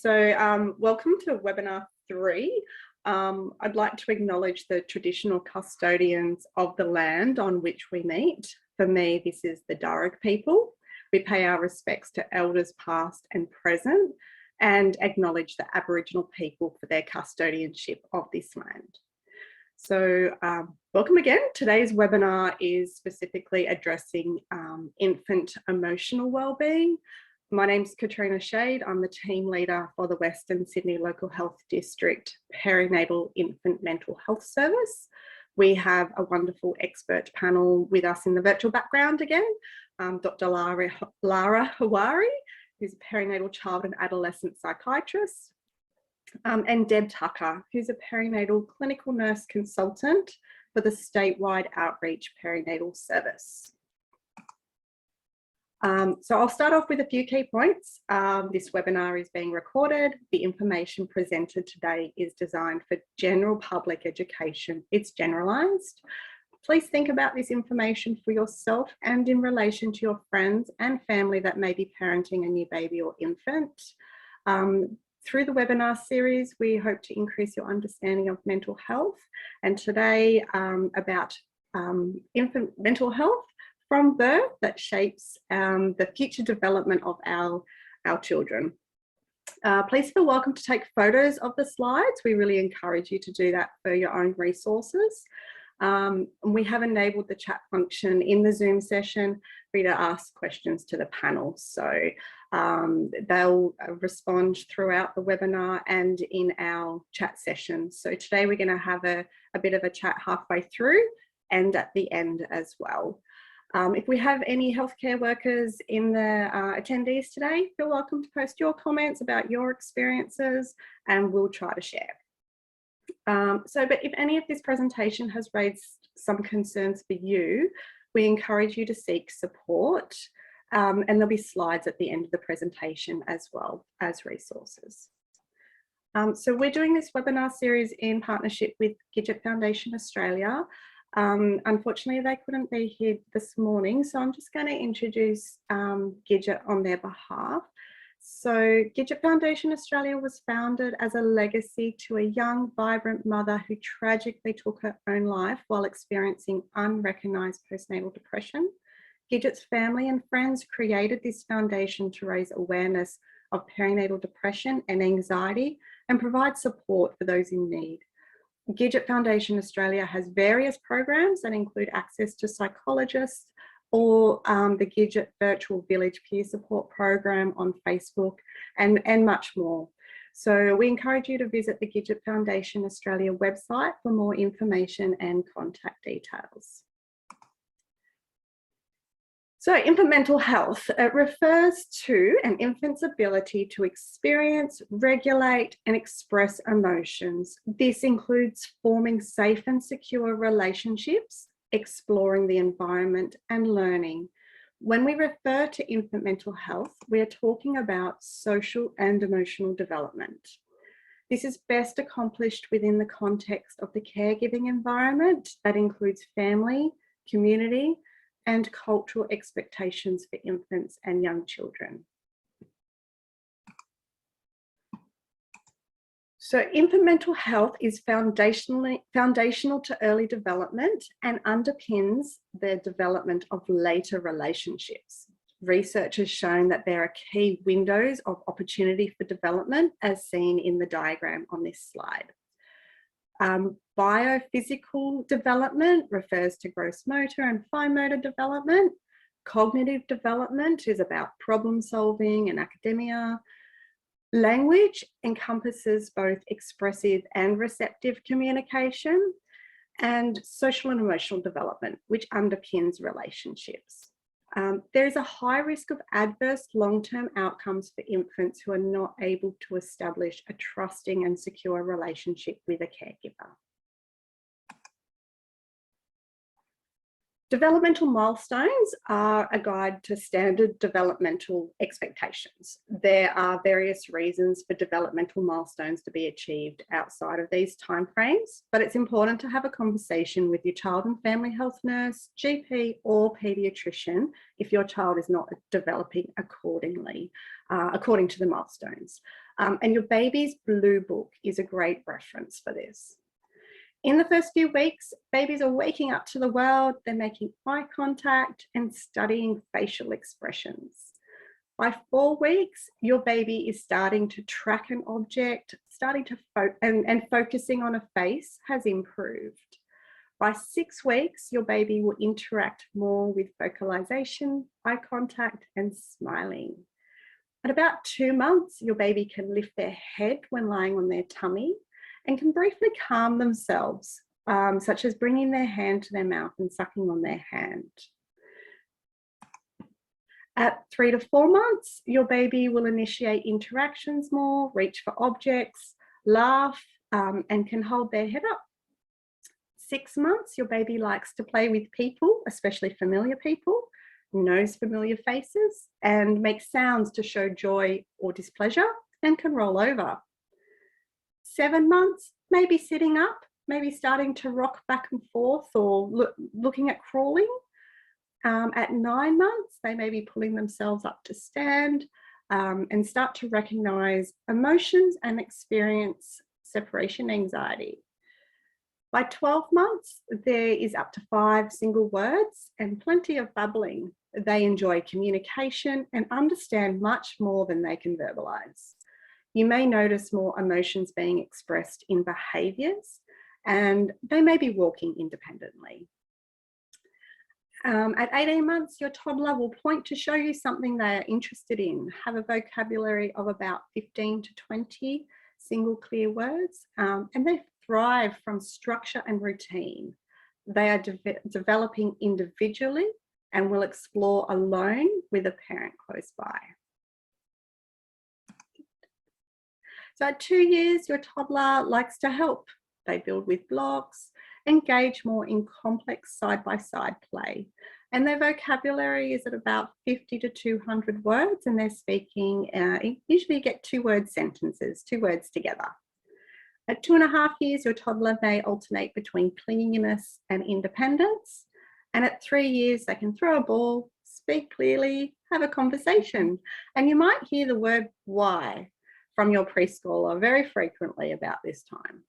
Welcome to webinar 3. I'd like to acknowledge the traditional custodians of the land on which we meet. For me, this is the Darug people. We pay our respects to elders past and present and acknowledge the Aboriginal people for their custodianship of this land. Welcome again. Today's webinar is specifically addressing infant emotional wellbeing. My name's Katrina Shade. I'm the team leader for the Western Sydney Local Health District Perinatal Infant Mental Health Service. We have a wonderful expert panel with us in the virtual background again, Dr. Lara Hawari, who's a perinatal child and adolescent psychiatrist, and Deb Tucker, who's a perinatal clinical nurse consultant for the statewide outreach perinatal service. I'll start off with a few key points. This webinar is being recorded. The information presented today is designed for general public education. It's generalised. Please think about this information for yourself and in relation to your friends and family that may be parenting a new baby or infant. Through the webinar series, we hope to increase your understanding of mental health, and today about infant mental health from birth that shapes the future development of our children. Please feel welcome to take photos of the slides. We really encourage you to do that for your own resources. We have enabled the chat function in the Zoom session for you to ask questions to the panel. So they'll respond throughout the webinar and in our chat session. So today we're going to have a bit of a chat halfway through and at the end as well. If we have any healthcare workers in the attendees today, feel welcome to post your comments about your experiences and we'll try to share. But if any of this presentation has raised some concerns for you, we encourage you to seek support, and there'll be slides at the end of the presentation as well as resources. So we're doing this webinar series in partnership with Gidget Foundation Australia. Unfortunately, they couldn't be here this morning, so I'm just going to introduce Gidget on their behalf. So Gidget Foundation Australia was founded as a legacy to a young, vibrant mother who tragically took her own life while experiencing unrecognised postnatal depression. Gidget's family and friends created this foundation to raise awareness of perinatal depression and anxiety and provide support for those in need. Gidget Foundation Australia has various programs that include access to psychologists or the Gidget Virtual Village Peer Support Program on Facebook and much more. So we encourage you to visit the Gidget Foundation Australia website for more information and contact details. So infant mental health, it refers to an infant's ability to experience, regulate and express emotions. This includes forming safe and secure relationships, exploring the environment and learning. When we refer to infant mental health, we are talking about social and emotional development. This is best accomplished within the context of the caregiving environment that includes family, community, and cultural expectations for infants and young children. So infant mental health is foundational to early development and underpins the development of later relationships. Research has shown that there are key windows of opportunity for development as seen in the diagram on this slide. Biophysical development refers to gross motor and fine motor development. Cognitive development is about problem solving and academia. Language encompasses both expressive and receptive communication, and social and emotional development, which underpins relationships. There is a high risk of adverse long-term outcomes for infants who are not able to establish a trusting and secure relationship with a caregiver. Developmental milestones are a guide to standard developmental expectations. There are various reasons for developmental milestones to be achieved outside of these timeframes, but it's important to have a conversation with your child and family health nurse, GP or paediatrician if your child is not developing according to the milestones. And your baby's blue book is a great reference for this. In the first few weeks, babies are waking up to the world, they're making eye contact and studying facial expressions. By 4 weeks, your baby is starting to track an object, starting to focusing on a face has improved. By 6 weeks, your baby will interact more with vocalization, eye contact, and smiling. At about 2 months, your baby can lift their head when lying on their tummy and can briefly calm themselves, such as bringing their hand to their mouth and sucking on their hand. At 3 to 4 months, your baby will initiate interactions more, reach for objects, laugh, and can hold their head up. 6 months, your baby likes to play with people, especially familiar people, knows familiar faces, and makes sounds to show joy or displeasure, and can roll over. 7 months, maybe sitting up, maybe starting to rock back and forth or looking at crawling. At 9 months, they may be pulling themselves up to stand and start to recognize emotions and experience separation anxiety. By 12 months, there is up to 5 single words and plenty of babbling. They enjoy communication and understand much more than they can verbalize. You may notice more emotions being expressed in behaviors, and they may be walking independently. At 18 months, your toddler will point to show you something they are interested in, have a vocabulary of about 15 to 20 single clear words, and they thrive from structure and routine. They are developing individually and will explore alone with a parent close by. So at 2 years, your toddler likes to help. They build with blocks, engage more in complex side-by-side play. And their vocabulary is at about 50 to 200 words, and they're speaking, usually you get 2-word sentences, 2 words together. At 2.5 years, your toddler may alternate between clinginess and independence. And at 3 years, they can throw a ball, speak clearly, have a conversation. And you might hear the word why from your preschooler very frequently about this time.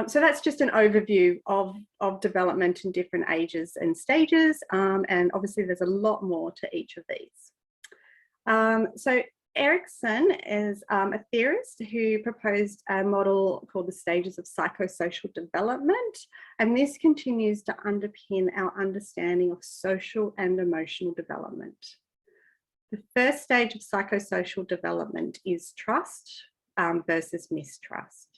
So that's just an overview of development in different ages and stages. And obviously there's a lot more to each of these. So Erikson is a theorist who proposed a model called the stages of psychosocial development. And this continues to underpin our understanding of social and emotional development. The first stage of psychosocial development is trust versus mistrust.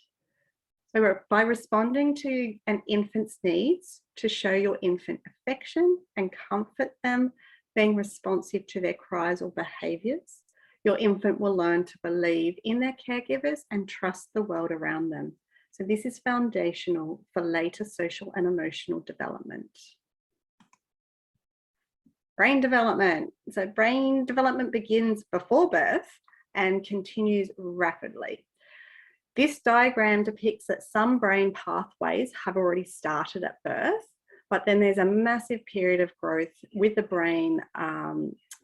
So by responding to an infant's needs to show your infant affection and comfort them, being responsive to their cries or behaviours, your infant will learn to believe in their caregivers and trust the world around them. So this is foundational for later social and emotional development. Brain development. So brain development begins before birth and continues rapidly. This diagram depicts that some brain pathways have already started at birth, but then there's a massive period of growth with the brain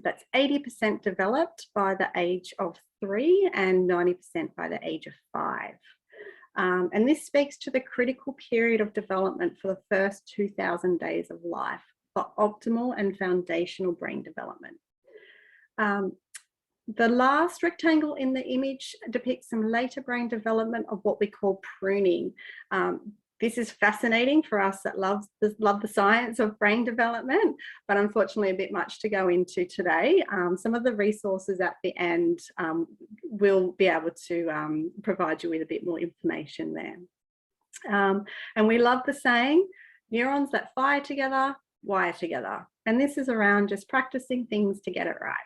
that's 80% developed by the age of 3 and 90% by the age of 5. And this speaks to the critical period of development for the first 2,000 days of life for optimal and foundational brain development. The last rectangle in the image depicts some later brain development of what we call pruning. This is fascinating for us that love the science of brain development, but unfortunately a bit much to go into today. Some of the resources at the end will be able to provide you with a bit more information there. And we love the saying, neurons that fire together, wire together. And this is around just practicing things to get it right.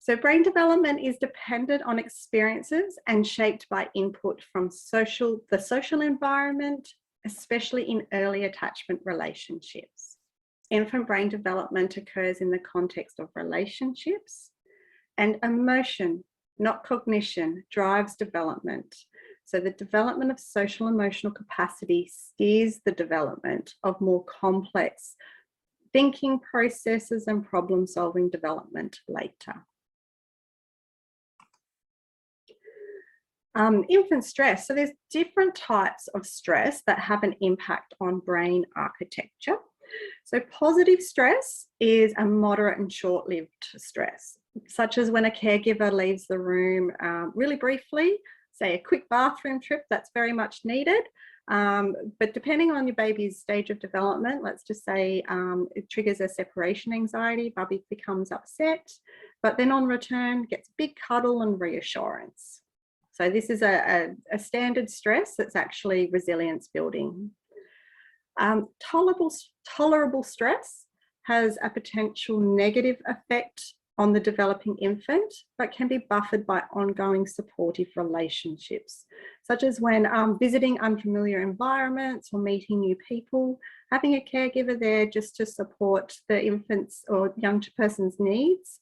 So brain development is dependent on experiences and shaped by input from the social environment, especially in early attachment relationships. Infant brain development occurs in the context of relationships, and emotion, not cognition, drives development. So the development of social emotional capacity steers the development of more complex thinking processes and problem-solving development later. Infant stress. So there's different types of stress that have an impact on brain architecture. So positive stress is a moderate and short-lived stress, such as when a caregiver leaves the room really briefly, say a quick bathroom trip, that's very much needed. But depending on your baby's stage of development, let's just say it triggers a separation anxiety, Bubby becomes upset, but then on return gets a big cuddle and reassurance. So this is a standard stress that's actually resilience building. Tolerable stress has a potential negative effect on the developing infant, but can be buffered by ongoing supportive relationships, such as when visiting unfamiliar environments or meeting new people, having a caregiver there just to support the infant's or young person's needs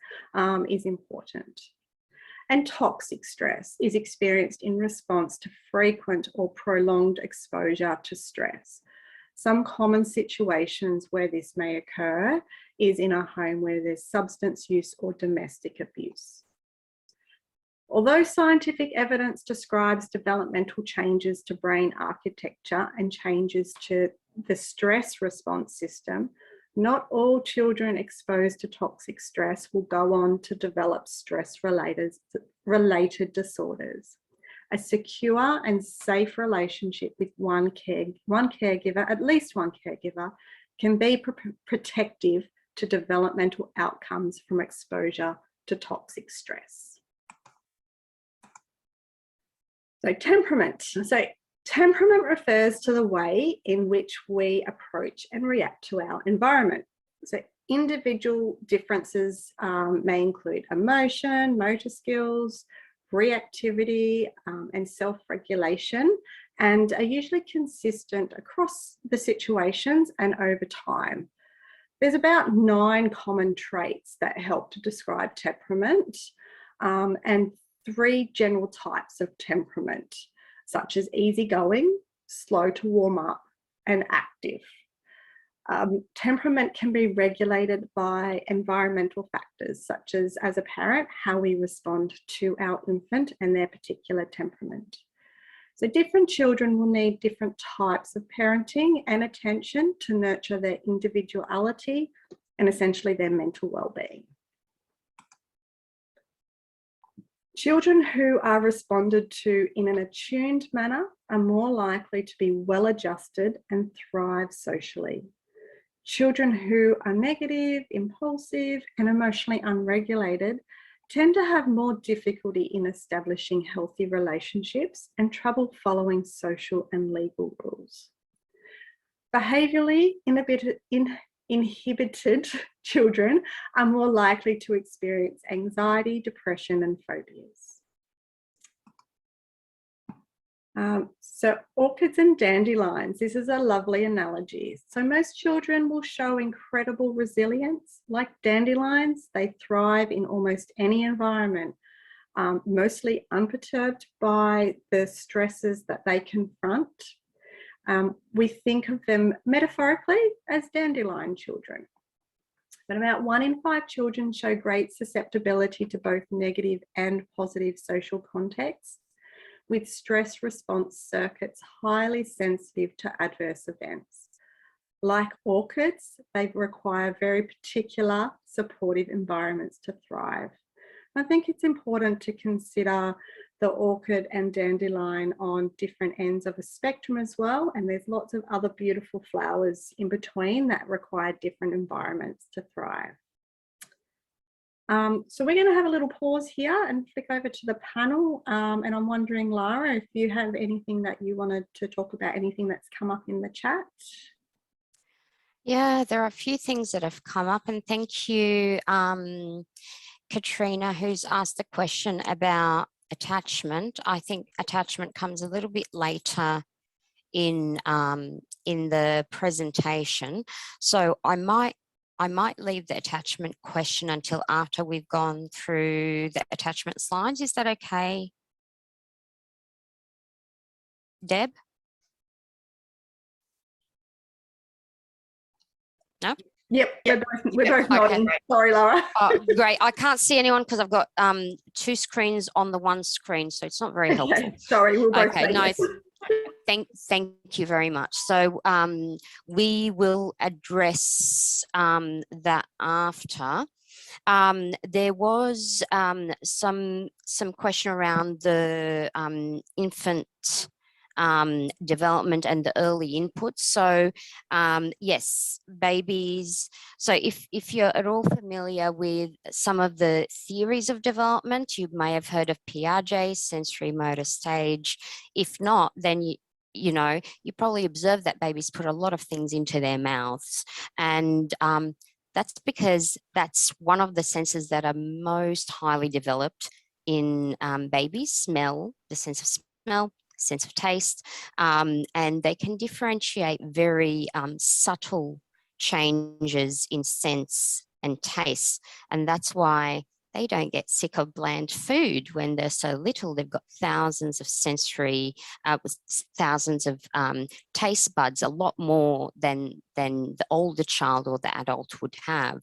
is important. And toxic stress is experienced in response to frequent or prolonged exposure to stress. Some common situations where this may occur is in a home where there's substance use or domestic abuse. Although scientific evidence describes developmental changes to brain architecture and changes to the stress response system, not all children exposed to toxic stress will go on to develop stress-related disorders. A secure and safe relationship with one caregiver, at least one caregiver, can be protective to developmental outcomes from exposure to toxic stress. So temperament. So temperament refers to the way in which we approach and react to our environment. So individual differences may include emotion, motor skills, reactivity, and self-regulation, and are usually consistent across the situations and over time. There's about 9 common traits that help to describe temperament, and 3 general types of temperament, such as easygoing, slow to warm up, and active. Temperament can be regulated by environmental factors, such as a parent, how we respond to our infant and their particular temperament. So different children will need different types of parenting and attention to nurture their individuality and essentially their mental well-being. Children who are responded to in an attuned manner are more likely to be well-adjusted and thrive socially. Children who are negative, impulsive, and emotionally unregulated tend to have more difficulty in establishing healthy relationships and trouble following social and legal rules. Behaviourally inhibited children are more likely to experience anxiety, depression, and phobias. So orchids and dandelions, this is a lovely analogy. So most children will show incredible resilience. Like dandelions, they thrive in almost any environment, mostly unperturbed by the stresses that they confront. We think of them metaphorically as dandelion children. But about 1 in 5 children show great susceptibility to both negative and positive social contexts, with stress response circuits highly sensitive to adverse events. Like orchids, they require very particular supportive environments to thrive. I think it's important to consider the orchid and dandelion on different ends of a spectrum as well, and there's lots of other beautiful flowers in between that require different environments to thrive. So we're going to have a little pause here and flick over to the panel. And I'm wondering, Lara, if you have anything that you wanted to talk about, anything that's come up in the chat. Yeah, there are a few things that have come up, and thank you, Katrina, who's asked the question about attachment. I think attachment comes a little bit later in the presentation, so I might leave the attachment question until after we've gone through the attachment slides. Is that okay, Deb? No? Yep, Yep. we're both Okay. nodding. Sorry, Laura. Oh, great. I can't see anyone because I've got two screens on the one screen, so it's not very helpful. Okay, sorry, we'll both Okay, say no, yes. thank you very much. So we will address that after. There was some question around the infant development and the early inputs. So yes, babies. So if you're at all familiar with some of the theories of development, you may have heard of Piaget, sensory motor stage. If not, then you know, you probably observe that babies put a lot of things into their mouths. And that's because that's one of the senses that are most highly developed in babies. Smell, the sense of smell, sense of taste, and they can differentiate very subtle changes in sense and taste. And that's why they don't get sick of bland food when they're so little. They've got thousands of sensory, thousands of taste buds, a lot more than the older child or the adult would have.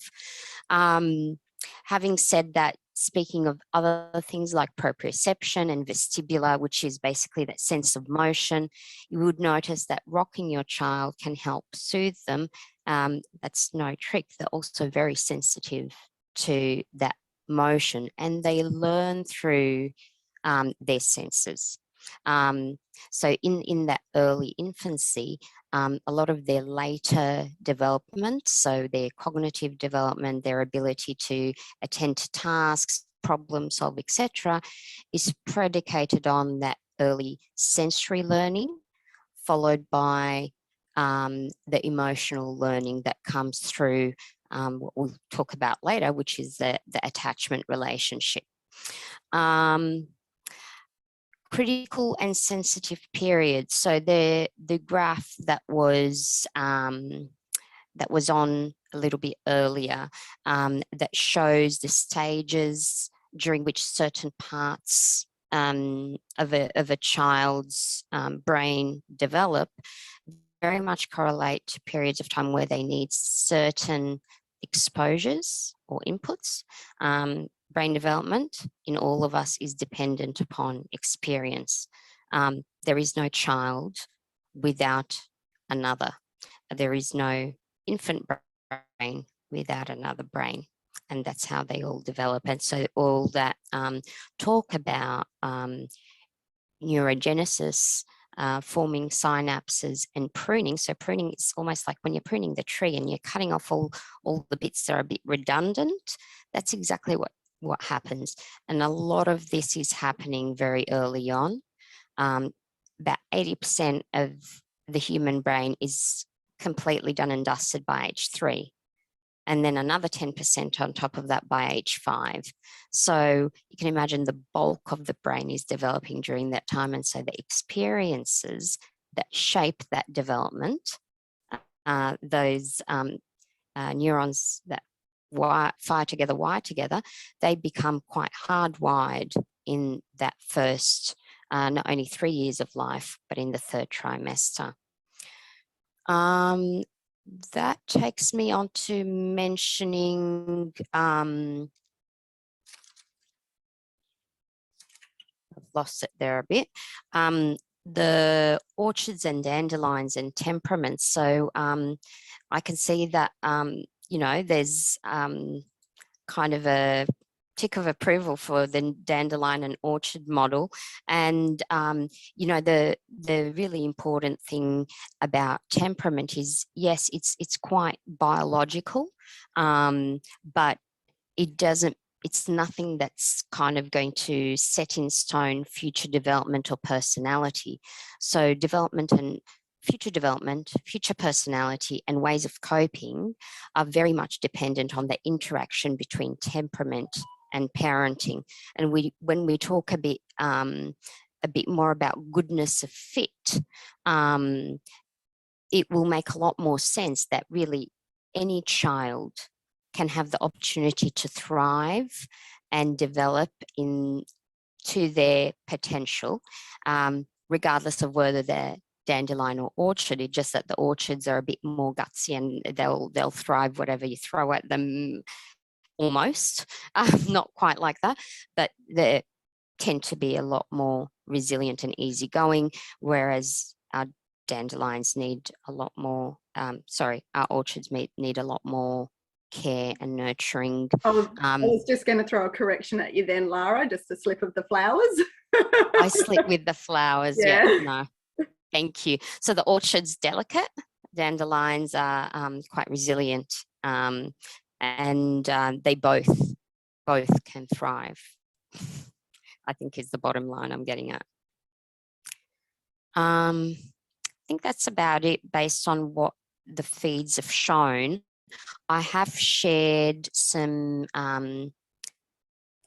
Having said that, speaking of other things like proprioception and vestibular, which is basically that sense of motion, you would notice that rocking your child can help soothe them. That's no trick. They're also very sensitive to that motion, and they learn through their senses. So in that early infancy, a lot of their later development, so their cognitive development, their ability to attend to tasks, problem solve, etc., is predicated on that early sensory learning, followed by the emotional learning that comes through what we'll talk about later, which is the attachment relationship. Critical and sensitive periods. So the graph that was on a little bit earlier that shows the stages during which certain parts of a child's brain develop very much correlate to periods of time where they need certain exposures or inputs. Brain development in all of us is dependent upon experience. There is no child without another. There is no infant brain without another brain. And that's how they all develop. And so all that talk about neurogenesis, forming synapses and pruning. So pruning is almost like when you're pruning the tree and you're cutting off all the bits that are a bit redundant. That's exactly what happens. And a lot of this is happening very early on. About 80% of the human brain is completely done and dusted by age 3. And then another 10% on top of that by age 5. So you can imagine the bulk of the brain is developing during that time. And so the experiences that shape that development, those neurons that fire together, wire together, they become quite hardwired in that first, not only 3 years of life, but in the 3rd trimester. That takes me on to mentioning I've lost it there a bit. The orchids and dandelions and temperaments. So I can see that you know, there's kind of a tick of approval for the dandelion and orchid model. And, you know, the really important thing about temperament is, yes, it's quite biological, but it's nothing that's kind of going to set in stone future developmental personality. So development and future development, future personality, and ways of coping are very much dependent on the interaction between temperament and parenting. And when we talk a bit more about goodness of fit, it will make a lot more sense that really any child can have the opportunity to thrive and develop to their potential, regardless of whether they're dandelion or orchid. It's just that the orchids are a bit more gutsy and they'll thrive whatever you throw at them, almost. Not quite like that, but they tend to be a lot more resilient and easygoing, whereas our dandelions need a lot more, our orchids need a lot more care and nurturing. I was just going to throw a correction at you then, Lara, just a slip of the flowers. I slip with the flowers. Yeah, no, thank you. So the orchid's delicate. Dandelions are quite resilient, and they both can thrive, I think, is the bottom line I'm getting at. I think that's about it based on what the feeds have shown. I have shared some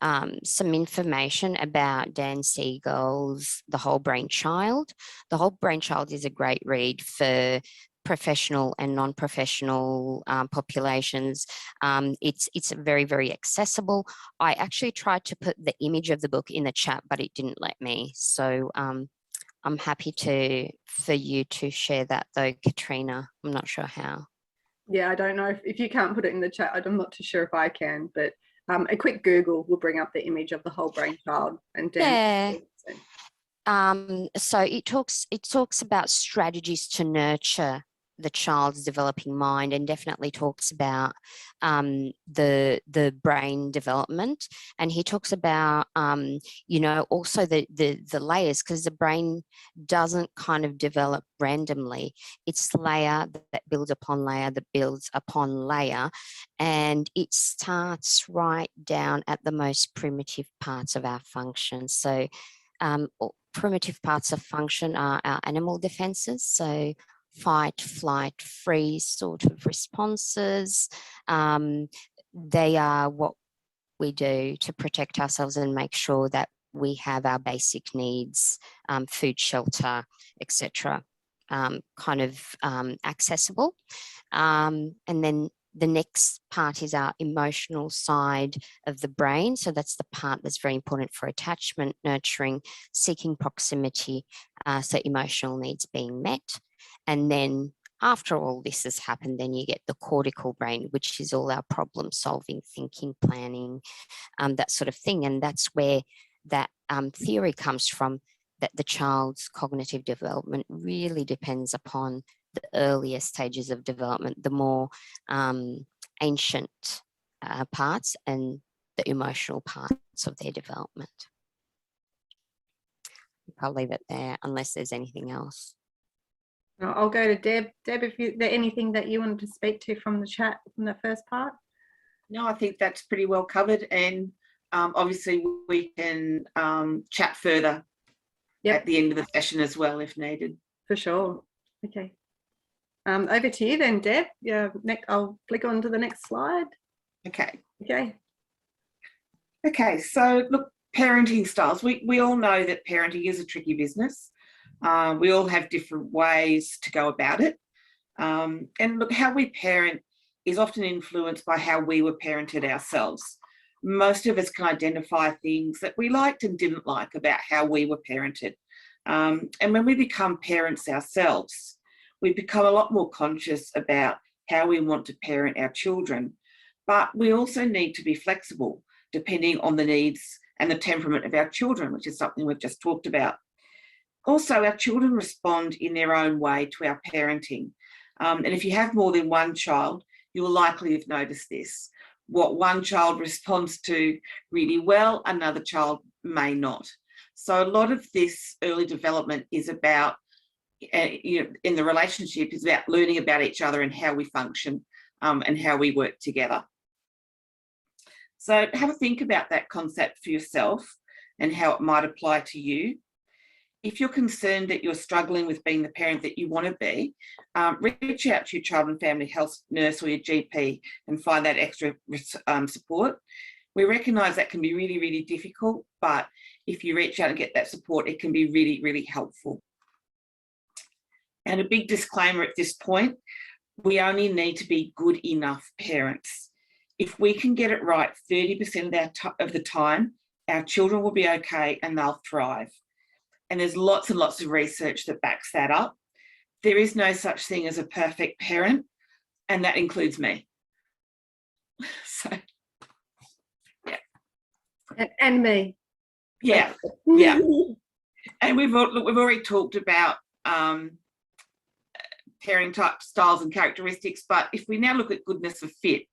information about Dan Siegel's The Whole Brain Child. The Whole Brain Child is a great read for professional and non-professional populations. It's very, very accessible. I actually tried to put the image of the book in the chat, but it didn't let me. So I'm happy for you to share that though, Katrina. I'm not sure how. Yeah, I don't know if you can't put it in the chat. I'm not too sure if I can, but a quick Google will bring up the image of the whole brain child. And yeah. So it talks about strategies to nurture the child's developing mind, and definitely talks about the brain development. And he talks about also the layers, because the brain doesn't kind of develop randomly. It's layer that builds upon layer that builds upon layer, and it starts right down at the most primitive parts of our function. So primitive parts of function are our animal defenses, so fight, flight, freeze sort of responses. They are what we do to protect ourselves and make sure that we have our basic needs, food, shelter, etc., accessible. And then the next part is our emotional side of the brain. So that's the part that's very important for attachment, nurturing, seeking proximity, so emotional needs being met. And then after all this has happened, then you get the cortical brain, which is all our problem solving, thinking, planning, that sort of thing. And that's where that theory comes from, that the child's cognitive development really depends upon the earlier stages of development, the more ancient parts and the emotional parts of their development. I'll leave it there unless there's anything else. I'll go to Deb. Deb, if there anything that you wanted to speak to from the chat from the first part? No, I think that's pretty well covered, and obviously we can chat further at the end of the session as well if needed. For sure. Okay. Over to you then, Deb. Yeah, I'll click on to the next slide. Okay. Okay, so look, parenting styles. We all know that parenting is a tricky business. We all have different ways to go about it. And look, how we parent is often influenced by how we were parented ourselves. Most of us can identify things that we liked and didn't like about how we were parented. And when we become parents ourselves, we become a lot more conscious about how we want to parent our children. But we also need to be flexible depending on the needs and the temperament of our children, which is something we've just talked about. Also, our children respond in their own way to our parenting. And if you have more than one child, you will likely have noticed this. What one child responds to really well, another child may not. So a lot of this early development is about, in the relationship, is about learning about each other and how we function and how we work together. So have a think about that concept for yourself and how it might apply to you. If you're concerned that you're struggling with being the parent that you want to be, reach out to your child and family health nurse or your GP and find that extra support. We recognise that can be really, really difficult, but if you reach out and get that support, it can be really, really helpful. And a big disclaimer at this point, we only need to be good enough parents. If we can get it right 30% of the time, our children will be okay and they'll thrive. And there's lots and lots of research that backs that up. there is no such thing as a perfect parent, and that includes me. So, yeah. And me. Yeah, yeah. And we've already talked about parenting type styles and characteristics, but if we now look at goodness of fit,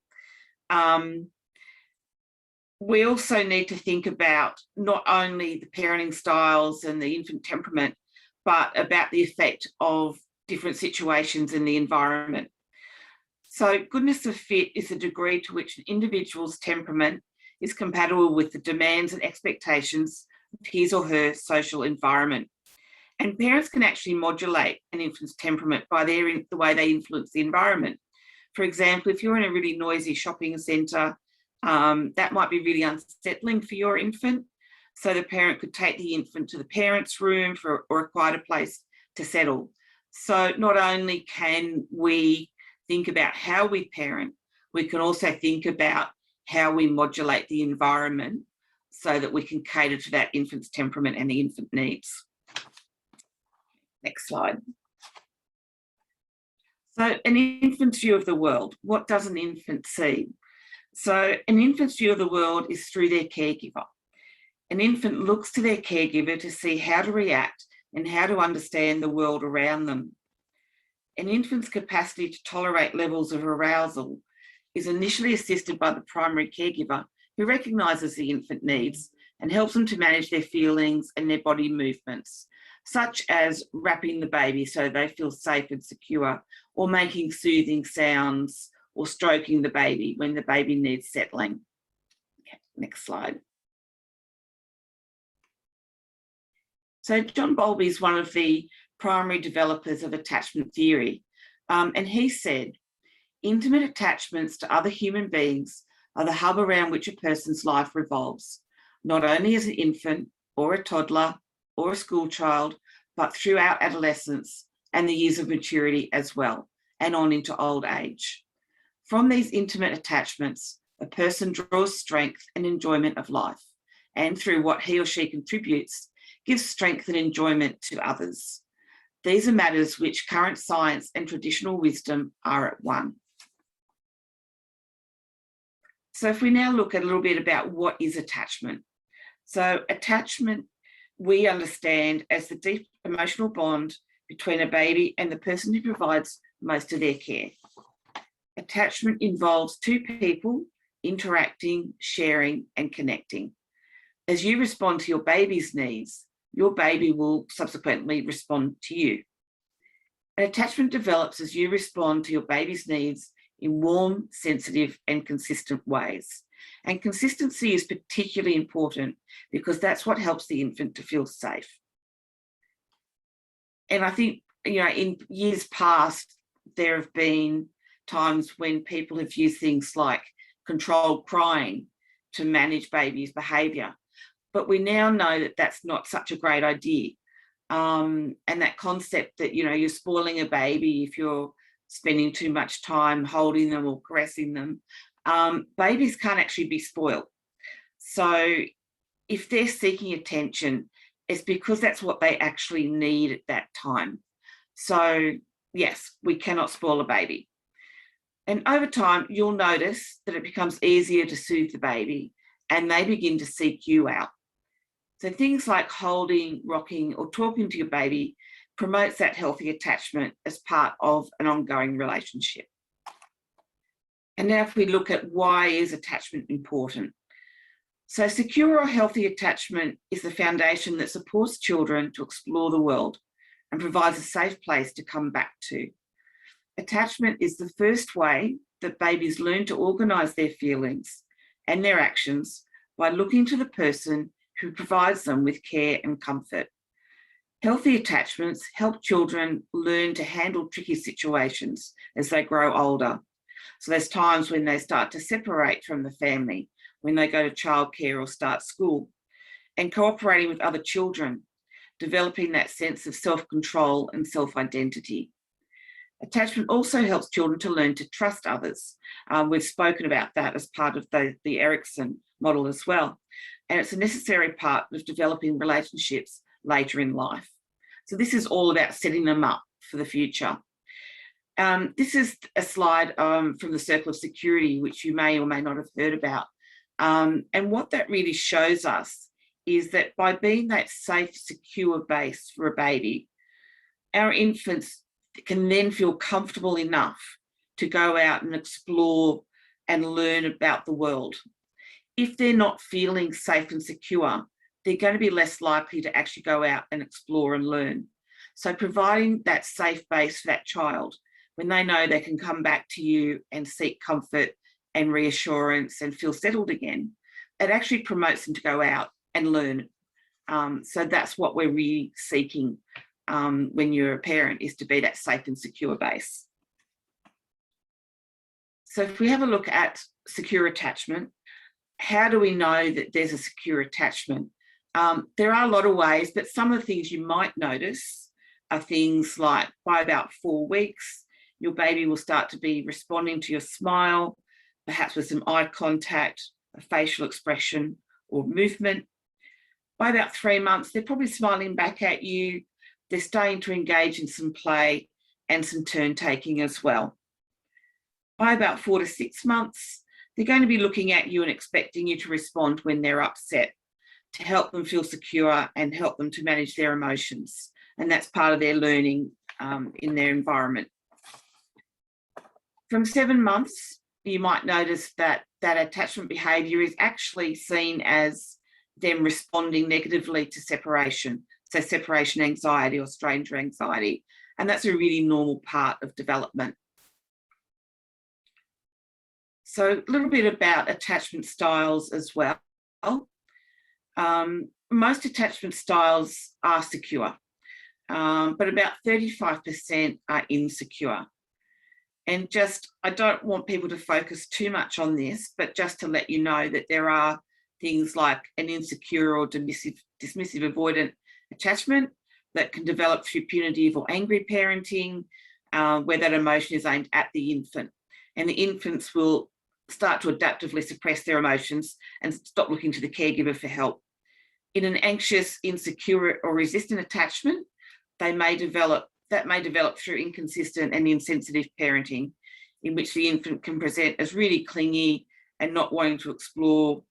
we also need to think about not only the parenting styles and the infant temperament, but about the effect of different situations in the environment. So goodness of fit is the degree to which an individual's temperament is compatible with the demands and expectations of his or her social environment. And parents can actually modulate an infant's temperament by the way they influence the environment. For example, if you're in a really noisy shopping centre, that might be really unsettling for your infant. So the parent could take the infant to the parent's room or a quieter place to settle. So not only can we think about how we parent, we can also think about how we modulate the environment so that we can cater to that infant's temperament and the infant needs. Next slide. So an infant's view of the world. What does an infant see? So an infant's view of the world is through their caregiver. An infant looks to their caregiver to see how to react and how to understand the world around them. An infant's capacity to tolerate levels of arousal is initially assisted by the primary caregiver, who recognises the infant needs and helps them to manage their feelings and their body movements, such as wrapping the baby so they feel safe and secure, or making soothing sounds, or stroking the baby when the baby needs settling. Okay, next slide. So John Bowlby is one of the primary developers of attachment theory, and he said, intimate attachments to other human beings are the hub around which a person's life revolves, not only as an infant or a toddler or a school child, but throughout adolescence and the years of maturity as well, and on into old age. From these intimate attachments, a person draws strength and enjoyment of life, and through what he or she contributes, gives strength and enjoyment to others. These are matters which current science and traditional wisdom are at one. So if we now look at a little bit about what is attachment. So attachment, we understand as the deep emotional bond between a baby and the person who provides most of their care. Attachment involves two people interacting, sharing, and connecting. As you respond to your baby's needs, your baby will subsequently respond to you. An attachment develops as you respond to your baby's needs in warm, sensitive, and consistent ways. And consistency is particularly important because that's what helps the infant to feel safe. And I think, in years past, there have been times when people have used things like controlled crying to manage babies' behaviour. But we now know that that's not such a great idea. And that concept that, you're spoiling a baby if you're spending too much time holding them or caressing them, babies can't actually be spoiled. So if they're seeking attention, it's because that's what they actually need at that time. So yes, we cannot spoil a baby. And over time, you'll notice that it becomes easier to soothe the baby and they begin to seek you out. So things like holding, rocking, or talking to your baby promotes that healthy attachment as part of an ongoing relationship. And now if we look at why is attachment important? So secure or healthy attachment is the foundation that supports children to explore the world and provides a safe place to come back to. Attachment is the first way that babies learn to organise their feelings and their actions by looking to the person who provides them with care and comfort. Healthy attachments help children learn to handle tricky situations as they grow older. So there's times when they start to separate from the family, when they go to childcare or start school, and cooperating with other children, developing that sense of self-control and self-identity. Attachment also helps children to learn to trust others. We've spoken about that as part of the Erickson model as well. And it's a necessary part of developing relationships later in life. So this is all about setting them up for the future. This is a slide from the Circle of Security, which you may or may not have heard about. And what that really shows us is that by being that safe, secure base for a baby, our infants can then feel comfortable enough to go out and explore and learn about the world. If they're not feeling safe and secure, they're going to be less likely to actually go out and explore and learn. So providing that safe base for that child, when they know they can come back to you and seek comfort and reassurance and feel settled again, it actually promotes them to go out and learn. So that's what we're really seeking when you're a parent, is to be that safe and secure base. So if we have a look at secure attachment, how do we know that there's a secure attachment? There are a lot of ways, but some of the things you might notice are things like by about 4 weeks, your baby will start to be responding to your smile, perhaps with some eye contact, a facial expression or movement. By about 3 months, they're probably smiling back at you. They're starting to engage in some play and some turn taking as well. By about 4 to 6 months, they're going to be looking at you and expecting you to respond when they're upset, to help them feel secure and help them to manage their emotions. And that's part of their learning in their environment. From 7 months, you might notice that that attachment behaviour is actually seen as them responding negatively to separation. So separation anxiety or stranger anxiety. And that's a really normal part of development. So a little bit about attachment styles as well. Most attachment styles are secure, but about 35% are insecure. And just, I don't want people to focus too much on this, but just to let you know that there are things like an insecure or dismissive avoidant attachment that can develop through punitive or angry parenting, where that emotion is aimed at the infant. And the infants will start to adaptively suppress their emotions and stop looking to the caregiver for help. In an anxious, insecure or resistant attachment, that may develop through inconsistent and insensitive parenting, in which the infant can present as really clingy and not wanting to explore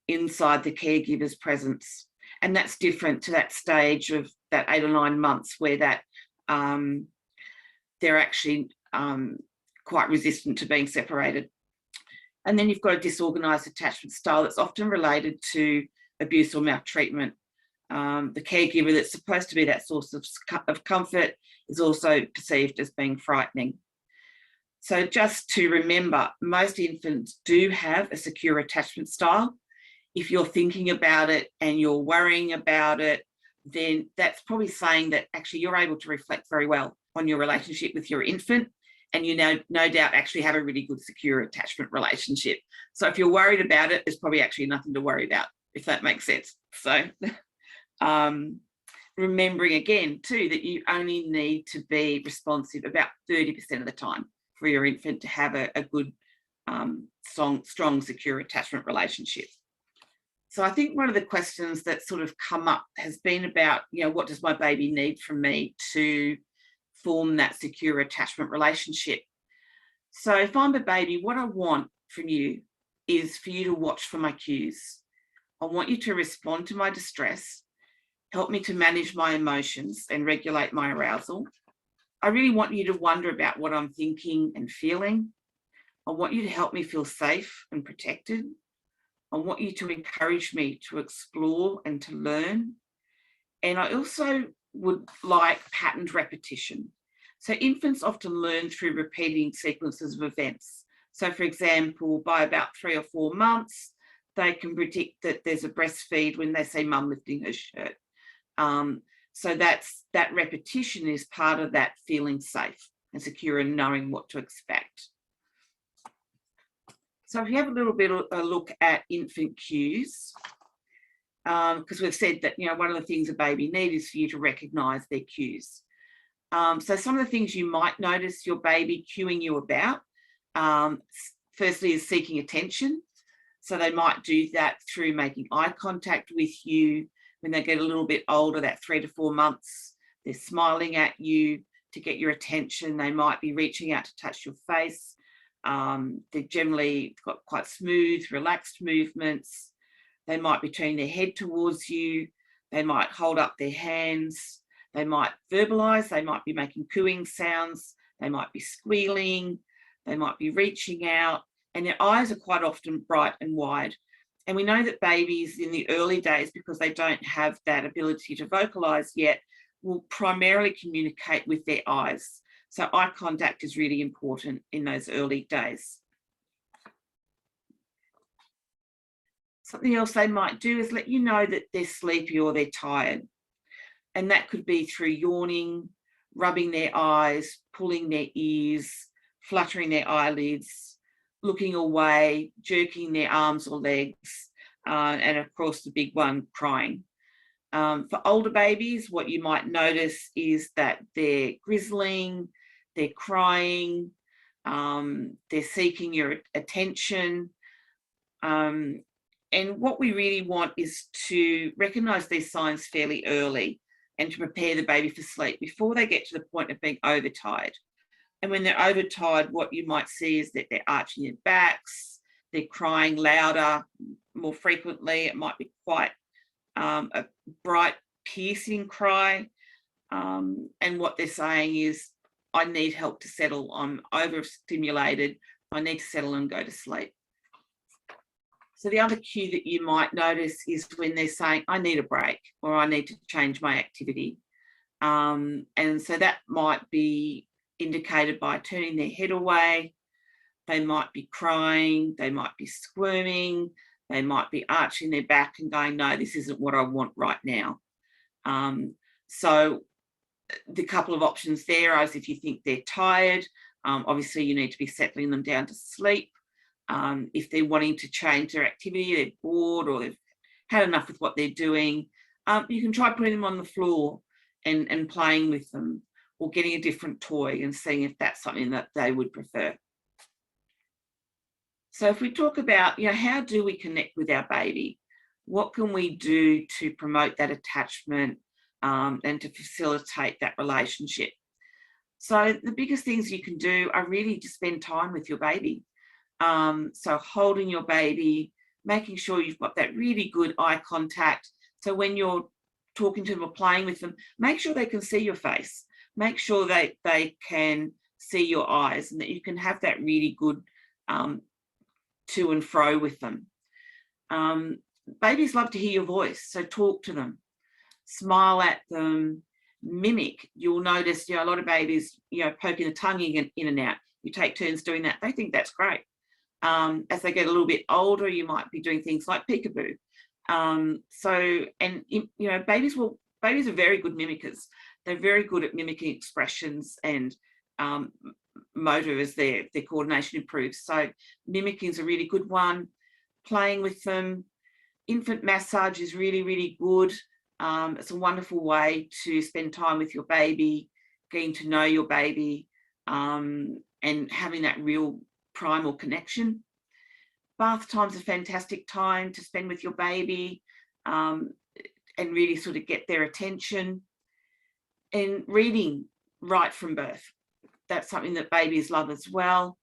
inside the caregiver's presence. And that's different to that stage of that 8 or 9 months where that they're actually quite resistant to being separated. And then you've got a disorganised attachment style that's often related to abuse or maltreatment. The caregiver that's supposed to be that source of comfort is also perceived as being frightening. So just to remember, most infants do have a secure attachment style. If you're thinking about it and you're worrying about it, then that's probably saying that actually you're able to reflect very well on your relationship with your infant, and you no doubt actually have a really good secure attachment relationship. So if you're worried about it, there's probably actually nothing to worry about, if that makes sense. So remembering again too that you only need to be responsive about 30% of the time for your infant to have a good strong secure attachment relationship. So I think one of the questions that sort of come up has been about, what does my baby need from me to form that secure attachment relationship? So if I'm a baby, what I want from you is for you to watch for my cues. I want you to respond to my distress, help me to manage my emotions and regulate my arousal. I really want you to wonder about what I'm thinking and feeling. I want you to help me feel safe and protected. I want you to encourage me to explore and to learn. And I also would like patterned repetition. So infants often learn through repeating sequences of events. So for example, by about 3 or 4 months, they can predict that there's a breastfeed when they see mum lifting her shirt. So that repetition is part of that feeling safe and secure and knowing what to expect. So if you have a little bit of a look at infant cues, because we've said that, one of the things a baby needs is for you to recognise their cues. So some of the things you might notice your baby cueing you about, firstly is seeking attention. So they might do that through making eye contact with you. When they get a little bit older, that 3 to 4 months, they're smiling at you, to get your attention. They might be reaching out to touch your face. They're generally got quite smooth, relaxed movements. They might be turning their head towards you. They might hold up their hands. They might verbalize. They might be making cooing sounds. They might be squealing. They might be reaching out. And their eyes are quite often bright and wide. And we know that babies in the early days, because they don't have that ability to vocalize yet, will primarily communicate with their eyes. So eye contact is really important in those early days. Something else they might do is let you know that they're sleepy or they're tired. And that could be through yawning, rubbing their eyes, pulling their ears, fluttering their eyelids, looking away, jerking their arms or legs, and of course the big one, crying. For older babies, what you might notice is that they're grizzling, they're crying, they're seeking your attention. And what we really want is to recognise these signs fairly early and to prepare the baby for sleep before they get to the point of being overtired. And when they're overtired, what you might see is that they're arching their backs, they're crying louder, more frequently. It might be quite a bright, piercing cry. And what they're saying is, I need help to settle. I'm overstimulated. I need to settle and go to sleep. So the other cue that you might notice is when they're saying, I need a break, or I need to change my activity. And so that might be indicated by turning their head away. They might be crying, they might be squirming, they might be arching their back and going, no, this isn't what I want right now. So the couple of options there is, if you think they're tired, obviously you need to be settling them down to sleep. If they're wanting to change their activity, they're bored or they've had enough with what they're doing, you can try putting them on the floor and playing with them, or getting a different toy and seeing if that's something that they would prefer. So if we talk about, how do we connect with our baby? What can we do to promote that attachment and to facilitate that relationship? So the biggest things you can do are really to spend time with your baby. So holding your baby, making sure you've got that really good eye contact. So when you're talking to them or playing with them, make sure they can see your face. Make sure that they can see your eyes and that you can have that really good to and fro with them. Babies love to hear your voice, so talk to them, smile at them, mimic. You'll notice, a lot of babies, poking the tongue in and out. You take turns doing that. They think that's great. As they get a little bit older, you might be doing things like peekaboo. Babies are very good mimickers. They're very good at mimicking expressions and motor as their coordination improves. So mimicking is a really good one. Playing with them. Infant massage is really, really good. It's a wonderful way to spend time with your baby, getting to know your baby, and having that real primal connection. Bath time's a fantastic time to spend with your baby and really sort of get their attention. And reading right from birth. That's something that babies love as well.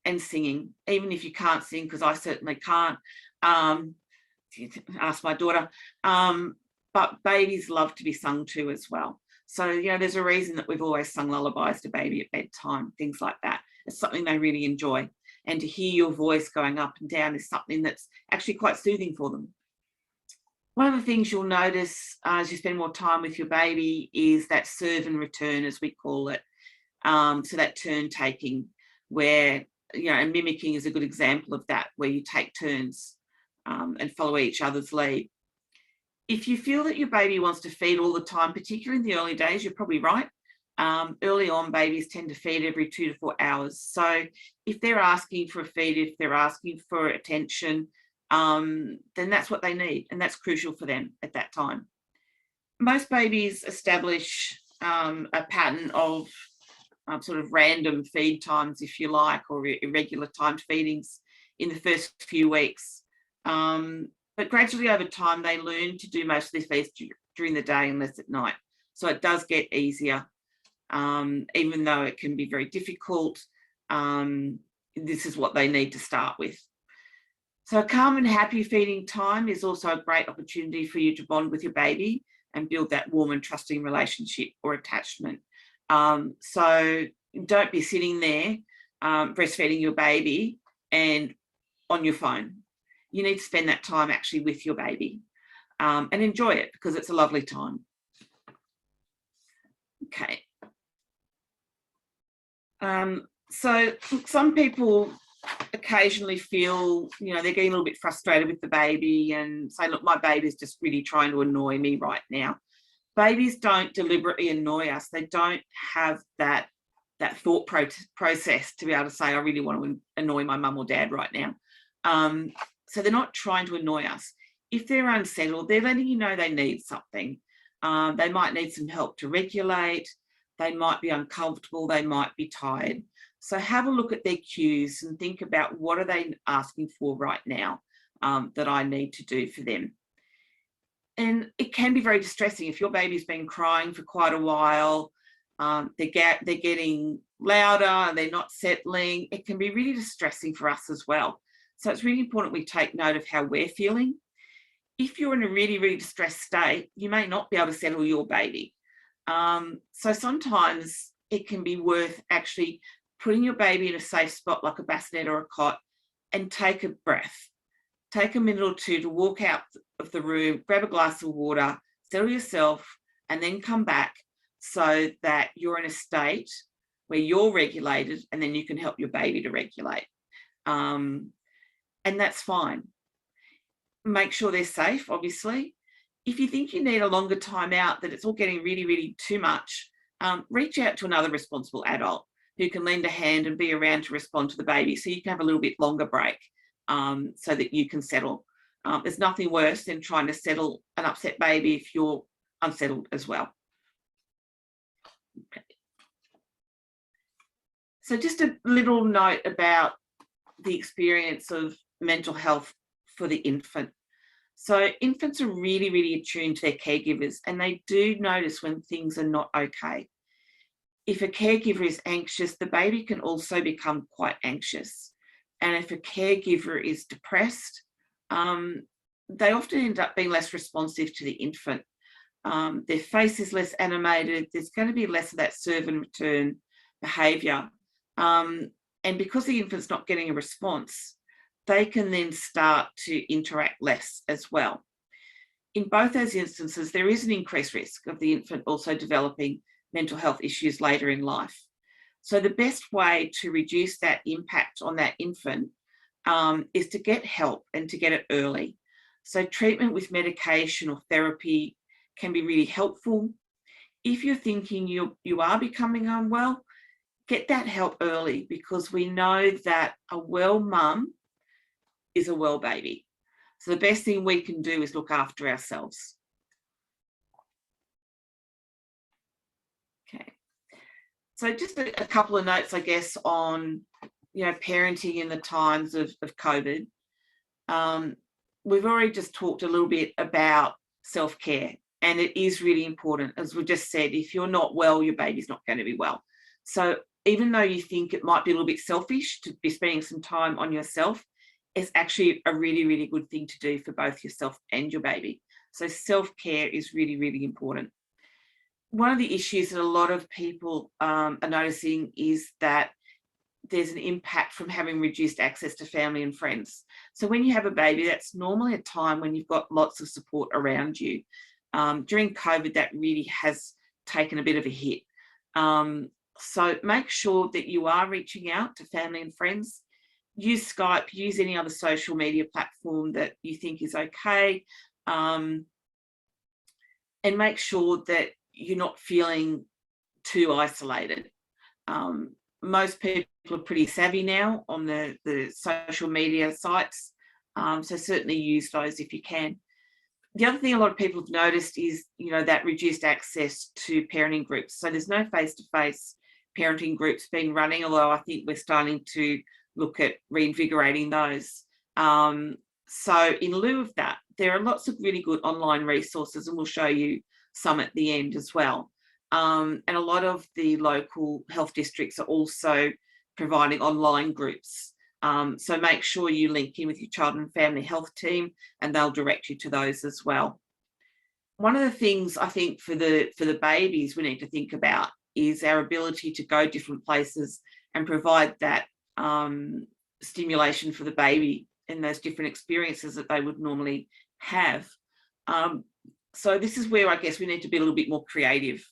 And singing, even if you can't sing, because I certainly can't. Ask my daughter. But babies love to be sung to as well. So, there's a reason that we've always sung lullabies to baby at bedtime, things like that. It's something they really enjoy. And to hear your voice going up and down is something that's actually quite soothing for them. One of the things you'll notice as you spend more time with your baby is that serve and return, as we call it. So that turn taking, where, and mimicking is a good example of that, where you take turns and follow each other's lead. If you feel that your baby wants to feed all the time, particularly in the early days, you're probably right. Early on, babies tend to feed every 2 to 4 hours. So if they're asking for a feed, if they're asking for attention, then that's what they need, and that's crucial for them at that time. Most babies establish a pattern of sort of random feed times, if you like, or irregular timed feedings in the first few weeks. But gradually over time, they learn to do most of their feeds during the day and less at night. So it does get easier. Even though it can be very difficult, this is what they need to start with. So a calm and happy feeding time is also a great opportunity for you to bond with your baby and build that warm and trusting relationship or attachment. So don't be sitting there breastfeeding your baby and on your phone. You need to spend that time actually with your baby and enjoy it, because it's a lovely time. Okay. So some people occasionally feel, they're getting a little bit frustrated with the baby and say, look, my baby's just really trying to annoy me right now. Babies don't deliberately annoy us. They don't have that thought process to be able to say, I really want to annoy my mum or dad right now. So they're not trying to annoy us. If they're unsettled, they're letting you know they need something. They might need some help to regulate. They might be uncomfortable. They might be tired. So have a look at their cues and think about, what are they asking for right now that I need to do for them? And it can be very distressing if your baby's been crying for quite a while. They're getting louder, they're not settling. It can be really distressing for us as well. So it's really important we take note of how we're feeling. If you're in a really, really distressed state, you may not be able to settle your baby. So sometimes it can be worth actually putting your baby in a safe spot like a bassinet or a cot and take a breath. Take a minute or two to walk out of the room, grab a glass of water, settle yourself, and then come back so that you're in a state where you're regulated, and then you can help your baby to regulate. And that's fine. Make sure they're safe, obviously. If you think you need a longer time out, that it's all getting really, really too much, reach out to another responsible adult who can lend a hand and be around to respond to the baby, so you can have a little bit longer break so that you can settle. There's nothing worse than trying to settle an upset baby if you're unsettled as well. Okay. So just a little note about the experience of mental health for the infant. So infants are really, really attuned to their caregivers, and they do notice when things are not okay. If a caregiver is anxious, the baby can also become quite anxious. And if a caregiver is depressed, they often end up being less responsive to the infant. Their face is less animated. There's going to be less of that serve and return behaviour. And because the infant's not getting a response, they can then start to interact less as well. In both those instances, there is an increased risk of the infant also developing mental health issues later in life. So the best way to reduce that impact on that infant is to get help and to get it early. So treatment with medication or therapy can be really helpful. If you're thinking you are becoming unwell, get that help early, because we know that a well mum is a well baby. So the best thing we can do is look after ourselves. Okay. So just a couple of notes, I guess, on parenting in the times of COVID. We've already just talked a little bit about self-care, and it is really important. As we just said, if you're not well, your baby's not going to be well. So even though you think it might be a little bit selfish to be spending some time on yourself, it's actually a really, really good thing to do for both yourself and your baby. So self-care is really, really important. One of the issues that a lot of people are noticing is that there's an impact from having reduced access to family and friends. So when you have a baby, that's normally a time when you've got lots of support around you. During COVID, that really has taken a bit of a hit. So make sure that you are reaching out to family and friends. Use Skype, use any other social media platform that you think is okay. And make sure that you're not feeling too isolated. Most people are pretty savvy now on the social media sites, so certainly use those if you can. The other thing a lot of people have noticed is, that reduced access to parenting groups. So there's no face-to-face parenting groups being running, although I think we're starting to look at reinvigorating those. So in lieu of that, there are lots of really good online resources, and we'll show you some at the end as well. And a lot of the local health districts are also providing online groups. So make sure you link in with your child and family health team, and they'll direct you to those as well. One of the things I think for the babies we need to think about is our ability to go different places and provide that stimulation for the baby and those different experiences that they would normally have. So this is where I guess we need to be a little bit more creative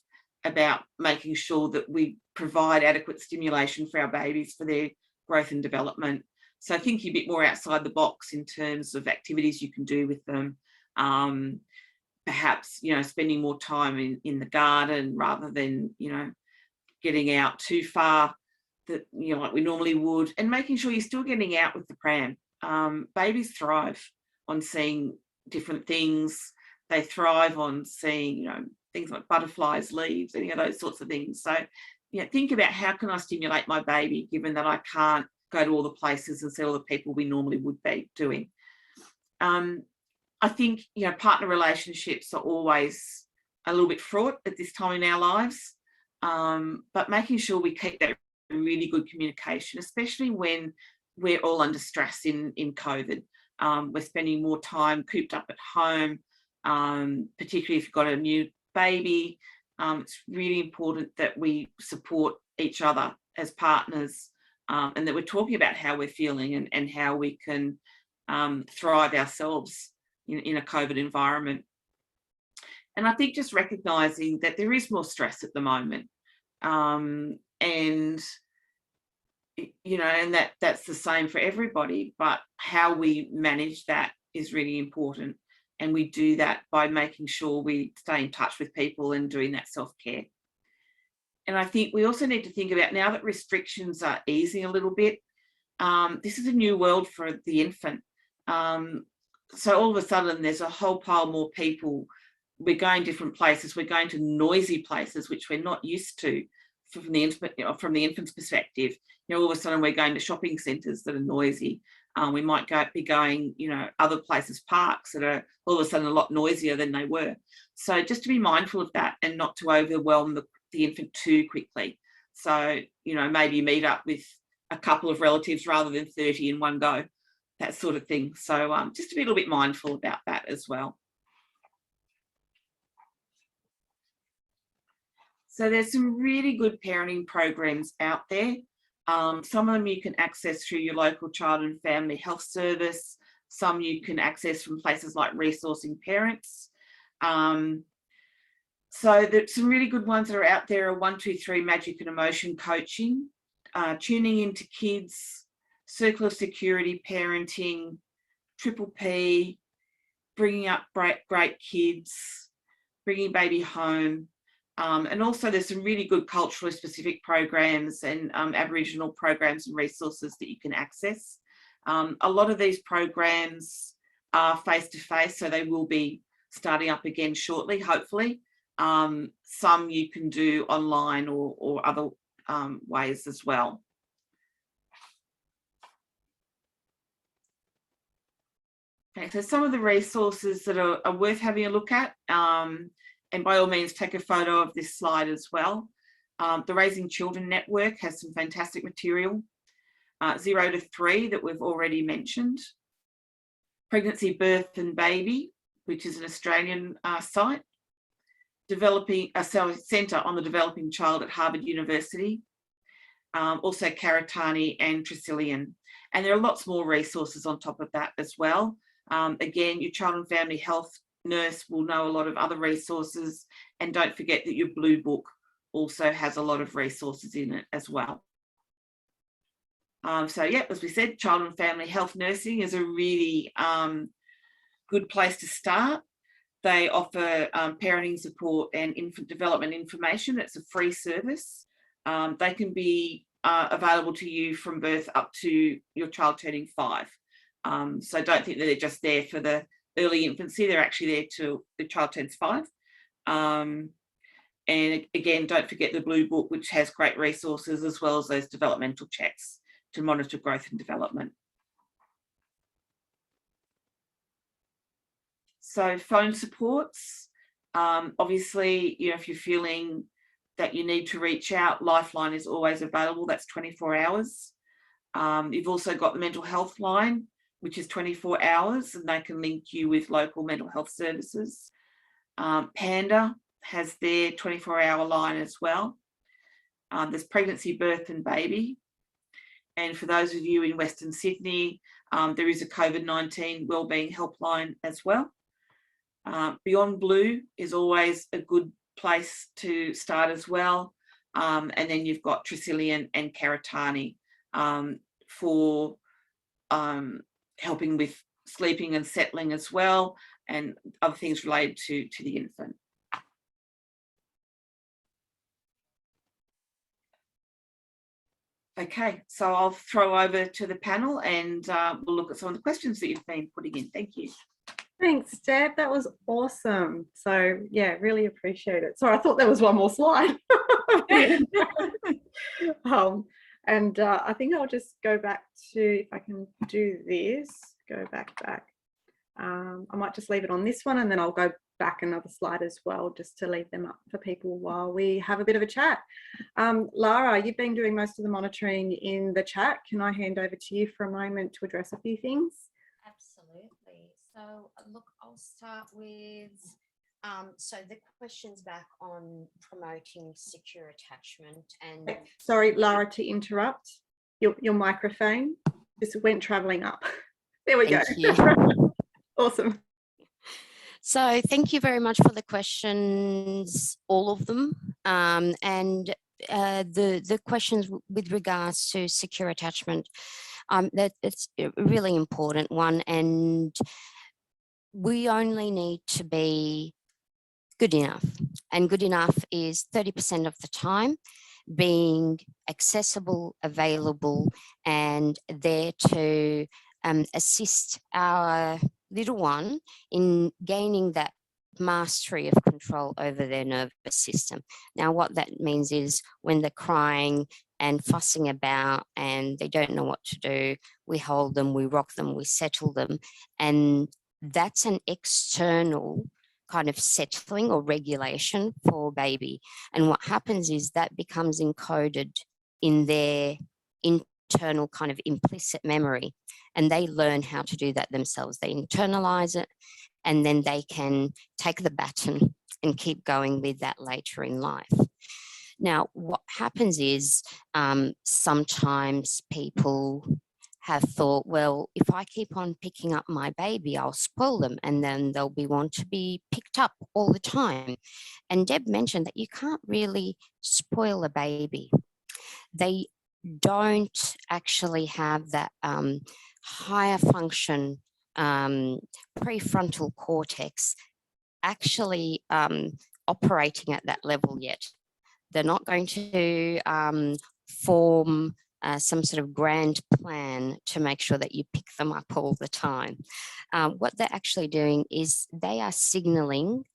about making sure that we provide adequate stimulation for our babies for their growth and development. So thinking a bit more outside the box in terms of activities you can do with them. Perhaps, spending more time in the garden rather than, getting out too far that, like we normally would, and making sure you're still getting out with the pram. Babies thrive on seeing different things. They thrive on seeing, things like butterflies, leaves, any of those sorts of things. So, think about how can I stimulate my baby, given that I can't go to all the places and see all the people we normally would be doing. I think, partner relationships are always a little bit fraught at this time in our lives, but making sure we keep that really good communication, especially when we're all under stress in COVID. We're spending more time cooped up at home, particularly if you've got a new baby. It's really important that we support each other as partners, and that we're talking about how we're feeling and how we can thrive ourselves in a COVID environment. And I think just recognising that there is more stress at the moment, and that's the same for everybody, but how we manage that is really important. And we do that by making sure we stay in touch with people and doing that self-care. And I think we also need to think about, now that restrictions are easing a little bit, this is a new world for the infant. So all of a sudden there's a whole pile more people. We're going different places. We're going to noisy places, which we're not used to from the infant's perspective. All of a sudden we're going to shopping centres that are noisy. We might be going, other places, parks that are all of a sudden a lot noisier than they were. So just to be mindful of that and not to overwhelm the infant too quickly. So, maybe you meet up with a couple of relatives rather than 30 in one go, that sort of thing. So just to be a little bit mindful about that as well. So there's some really good parenting programs out there. Some of them you can access through your local child and family health service. Some you can access from places like Resourcing Parents. So there's some really good ones that are out there are 123 Magic and Emotion Coaching, Tuning Into Kids, Circle of Security Parenting, Triple P, Bringing Up Great Kids, Bringing Baby Home. And also there's some really good culturally specific programs and Aboriginal programs and resources that you can access. A lot of these programs are face-to-face, so they will be starting up again shortly, hopefully. Some you can do online or other ways as well. Okay, so some of the resources that are worth having a look at, and by all means take a photo of this slide as well. The Raising Children Network has some fantastic material. 0 to 3 that we've already mentioned. Pregnancy, Birth and Baby, which is an Australian site. Centre on the Developing Child at Harvard University. Also Karitani and Tresillian. And there are lots more resources on top of that as well. Again, your child and family health nurse will know a lot of other resources, and don't forget that your blue book also has a lot of resources in it as well. So yeah, as we said, child and family health nursing is a really good place to start. They offer parenting support and infant development information. It's a free service. They can be available to you from birth up to your child turning 5. So don't think that they're just there for the early infancy. They're actually there till the child turns 5. And again, don't forget the blue book, which has great resources as well as those developmental checks to monitor growth and development. So phone supports, obviously, if you're feeling that you need to reach out, Lifeline is always available. That's 24 hours. You've also got the mental health line, which is 24 hours, and they can link you with local mental health services. Panda has their 24-hour line as well. There's pregnancy, birth and baby. And for those of you in Western Sydney, there is a COVID-19 Wellbeing helpline as well. Beyond Blue is always a good place to start as well. And then you've got Tresillian and Karatani for helping with sleeping and settling as well, and other things related to the infant. Okay, so I'll throw over to the panel and we'll look at some of the questions that you've been putting in. Thank you. Thanks, Deb. That was awesome. So yeah, really appreciate it. Sorry, I thought there was one more slide. And I think I'll just go back to, if I can do this, go back. I might just leave it on this one, and then I'll go back another slide as well, just to leave them up for people while we have a bit of a chat. Lara, you've been doing most of the monitoring in the chat. Can I hand over to you for a moment to address a few things? Absolutely. So look, I'll start with, so the question's back on promoting secure attachment. And sorry, Lara, to interrupt. Your microphone just went traveling up. There we go. Awesome. So thank you very much for the questions, all of them. And the questions with regards to secure attachment, it's a really important one, and we only need to be good enough. And good enough is 30% of the time being accessible, available, and there to assist our little one in gaining that mastery of control over their nervous system. Now, what that means is when they're crying and fussing about and they don't know what to do, we hold them, we rock them, we settle them, and that's an external kind of settling or regulation for baby. And what happens is that becomes encoded in their internal kind of implicit memory, and they learn how to do that themselves. They internalize it, and then they can take the baton and keep going with that later in life. Now, what happens is sometimes people have thought, well, if I keep on picking up my baby, I'll spoil them, and then they'll want to be picked up all the time. And Deb mentioned that you can't really spoil a baby. They don't actually have that higher function prefrontal cortex actually operating at that level yet. They're not going to form some sort of grand plan to make sure that you pick them up all the time. What they're actually doing is they are signaling,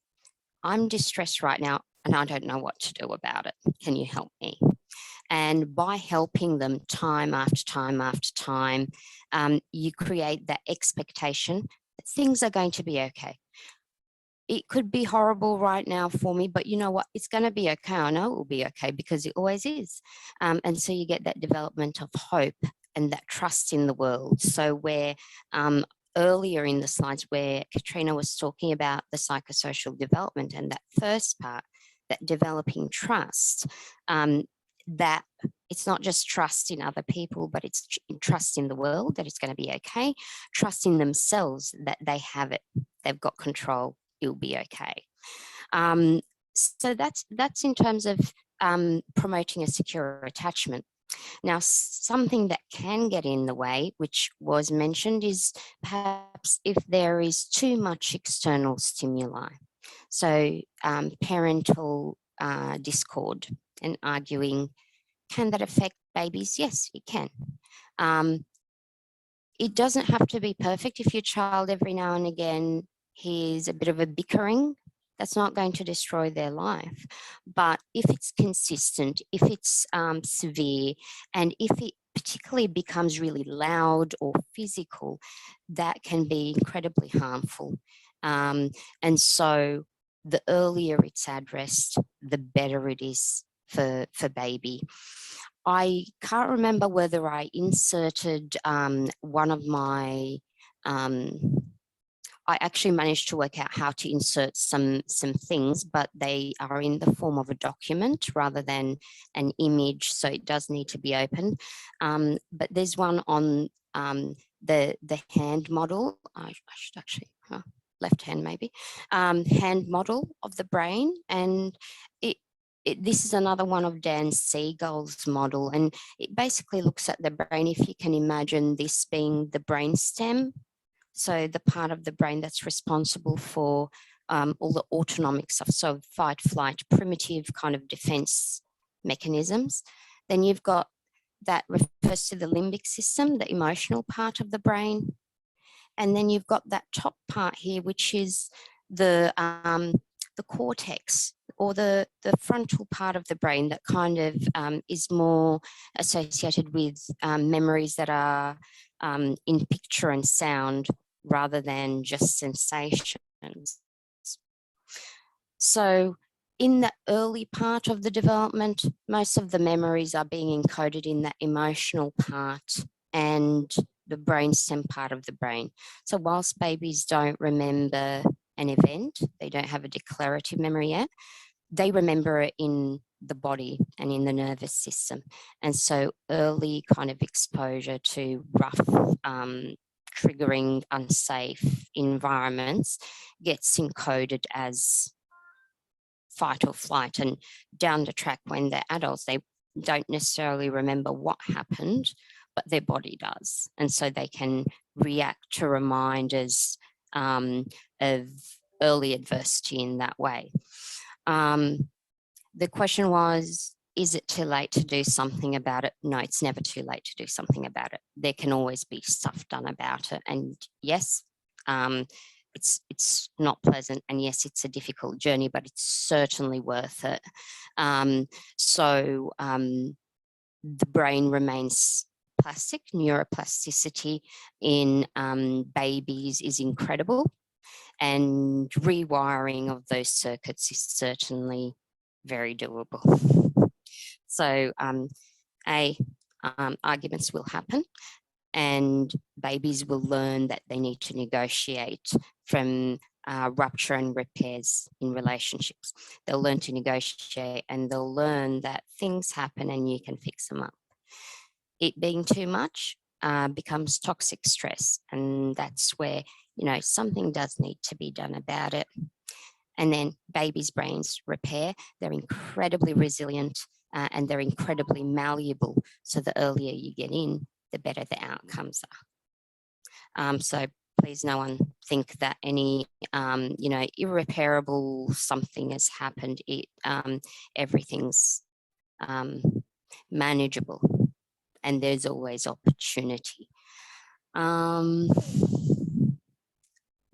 I'm distressed right now and I don't know what to do about it. Can you help me? And by helping them time after time after time, you create that expectation that things are going to be okay. It could be horrible right now for me, but you know what? It's going to be okay. I know it will be okay because it always is. And so you get that development of hope and that trust in the world. So where earlier in the slides where Katrina was talking about the psychosocial development and that first part, that developing trust, that it's not just trust in other people, but it's trust in the world that it's going to be okay, trust in themselves that they have it, they've got control, it'll be okay. So that's in terms of promoting a secure attachment. Now, something that can get in the way, which was mentioned, is perhaps if there is too much external stimuli. So parental discord and arguing, can that affect babies? Yes, it can. It doesn't have to be perfect. If your child every now and again hears a bit of a bickering, that's not going to destroy their life. But if it's consistent, if it's severe, and if it particularly becomes really loud or physical, that can be incredibly harmful. And so the earlier it's addressed, the better it is for baby. I can't remember whether I inserted one of my, I actually managed to work out how to insert some things, but they are in the form of a document rather than an image, so it does need to be opened. But there's one on the hand model. I should actually, left hand maybe, hand model of the brain, and this is another one of Dan Siegel's model, and it basically looks at the brain. If you can imagine this being the brain stem, so the part of the brain that's responsible for all the autonomic stuff, so fight, flight, primitive kind of defense mechanisms. Then you've got that refers to the limbic system, the emotional part of the brain. And then you've got that top part here, which is the cortex, or the frontal part of the brain that kind of is more associated with memories that are in picture and sound rather than just sensations. So in the early part of the development, most of the memories are being encoded in that emotional part and the brainstem part of the brain. So whilst babies don't remember an event, they don't have a declarative memory yet, they remember it in the body and in the nervous system. And so early kind of exposure to rough, triggering, unsafe environments gets encoded as fight or flight. And down the track, when they're adults, they don't necessarily remember what happened, but their body does. And so they can react to reminders of early adversity in that way. The question was, is it too late to do something about it? No, it's never too late to do something about it. There can always be stuff done about it. And yes, it's not pleasant, and yes, it's a difficult journey, but it's certainly worth it. The brain remains plastic. Neuroplasticity in babies is incredible, and rewiring of those circuits is certainly very doable. So arguments will happen, and babies will learn that they need to negotiate from rupture and repairs in relationships. They'll learn to negotiate, and they'll learn that things happen and you can fix them up. It being too much becomes toxic stress, and that's where, you know, something does need to be done about it. And then babies' brains repair. They're incredibly resilient and they're incredibly malleable. So the earlier you get in, the better the outcomes are. So please no one think that any, irreparable something has happened. Everything's manageable, and there's always opportunity.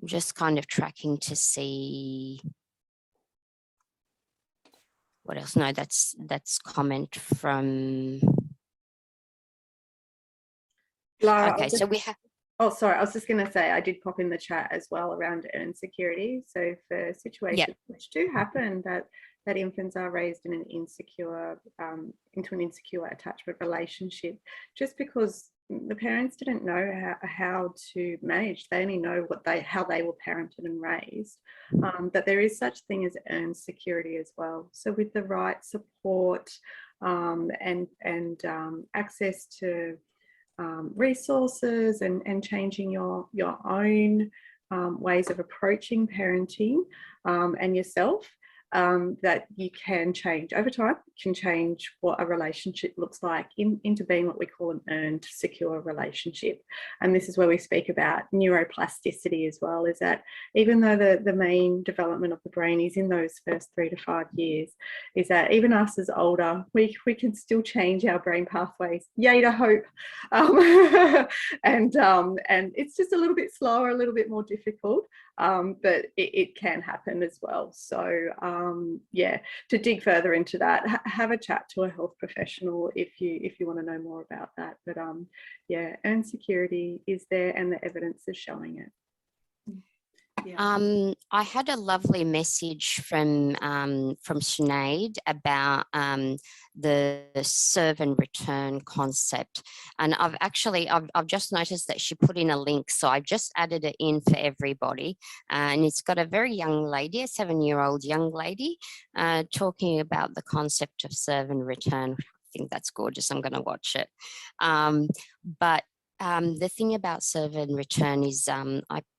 Just kind of tracking to see what else. No, that's comment from Lara. Okay, so we have. Oh, sorry, I was just going to say I did pop in the chat as well around insecurity. So for situations which do happen that infants are raised in an insecure into an insecure attachment relationship, just because the parents didn't know how to manage, they only know how they were parented and raised, that there is such thing as earned security as well. So with the right support and access to resources and changing your own ways of approaching parenting and yourself, that you can change over time, can change what a relationship looks like into being what we call an earned secure relationship. And this is where we speak about neuroplasticity as well, is that even though the main development of the brain is in those first 3 to 5 years, is that even us as older, we can still change our brain pathways. Yay to hope. And it's just a little bit slower, a little bit more difficult, but it can happen as well. So to dig further into that, have a chat to a health professional if you want to know more about that. But earned security is there, and the evidence is showing it. I had a lovely message from Sinead about the serve and return concept, and I've just noticed that she put in a link, so I've just added it in for everybody, and it's got a very young lady, a 7-year-old young lady, talking about the concept of serve and return. I think that's gorgeous. I'm going to watch it, but the thing about serve and return is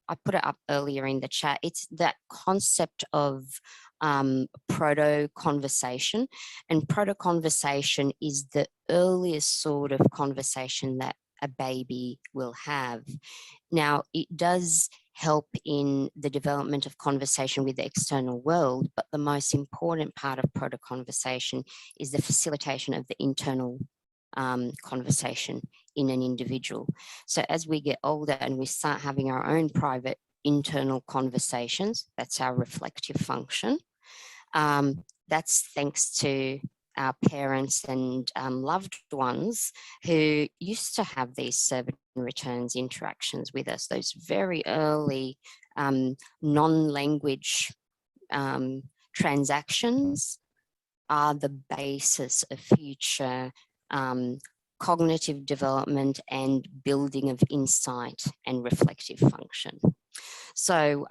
I put it up earlier in the chat. It's that concept of proto-conversation, and proto-conversation is the earliest sort of conversation that a baby will have. Now, it does help in the development of conversation with the external world, but the most important part of proto-conversation is the facilitation of the internal conversation in an individual. So as we get older and we start having our own private internal conversations, that's our reflective function. That's thanks to our parents and loved ones who used to have these serve and returns interactions with us, those very early non-language transactions are the basis of future cognitive development and building of insight and reflective function. So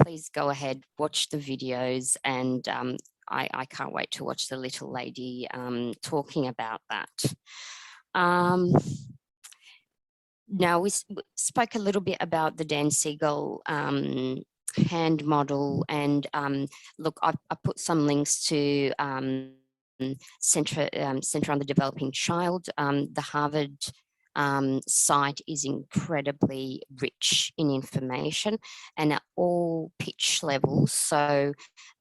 please go ahead, watch the videos, and I can't wait to watch the little lady talking about that. Now, we spoke a little bit about the Dan Siegel hand model, and look, I put some links to Center on the Developing Child. The Harvard site is incredibly rich in information and at all pitch levels. So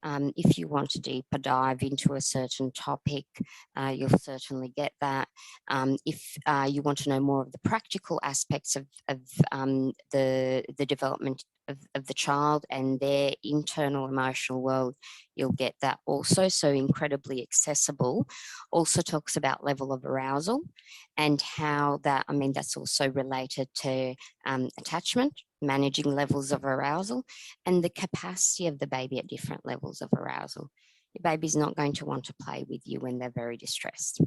if you want to deeper dive into a certain topic, you'll certainly get that. If you want to know more of the practical aspects of the development of the child and their internal emotional world, you'll get that also. So incredibly accessible. Also talks about level of arousal and how that, I mean, that's also related to attachment, managing levels of arousal, and the capacity of the baby at different levels of arousal. Your baby's not going to want to play with you when they're very distressed.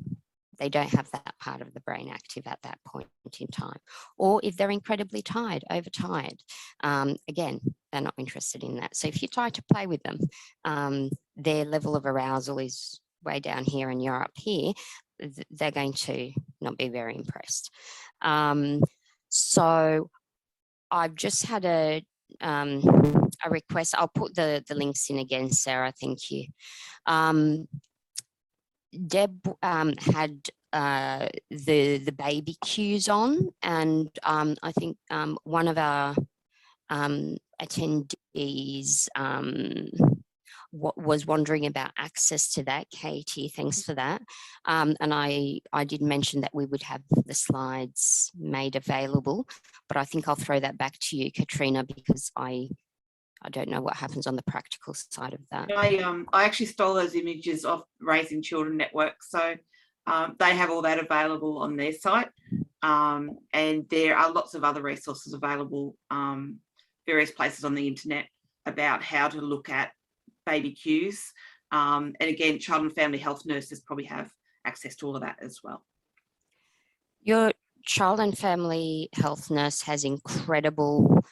They don't have that part of the brain active at that point in time. Or if they're incredibly tired, overtired, again, they're not interested in that. So if you try to play with them, their level of arousal is way down here and you're up here, they're going to not be very impressed. So I've just had a request. I'll put the links in again, Sarah, thank you. Deb had the baby cues on, and I think one of our attendees was wondering about access to that. Katie, thanks for that. And I did mention that we would have the slides made available, but I think I'll throw that back to you, Katrina, because I don't know what happens on the practical side of that. I actually stole those images off Raising Children Network, so they have all that available on their site, and there are lots of other resources available, various places on the internet about how to look at baby cues, and again, child and family health nurses probably have access to all of that as well. Your child and family health nurse has incredible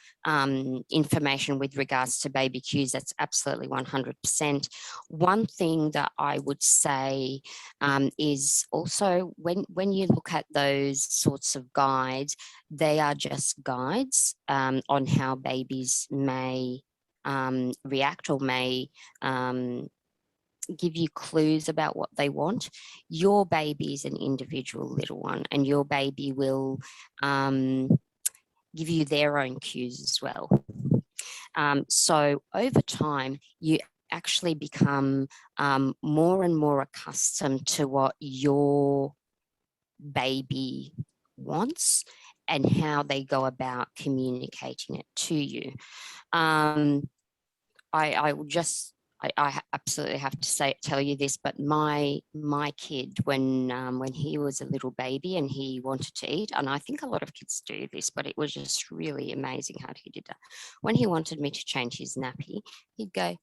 information with regards to baby cues. That's absolutely 100%. One thing that I would say is also when you look at those sorts of guides, they are just guides on how babies may react or may give you clues about what they want. Your baby is an individual little one, and your baby will give you their own cues as well. So over time, you actually become more and more accustomed to what your baby wants and how they go about communicating it to you. I absolutely have to tell you this, but my kid, when he was a little baby and he wanted to eat, and I think a lot of kids do this, but it was just really amazing how he did that. When he wanted me to change his nappy, he'd go,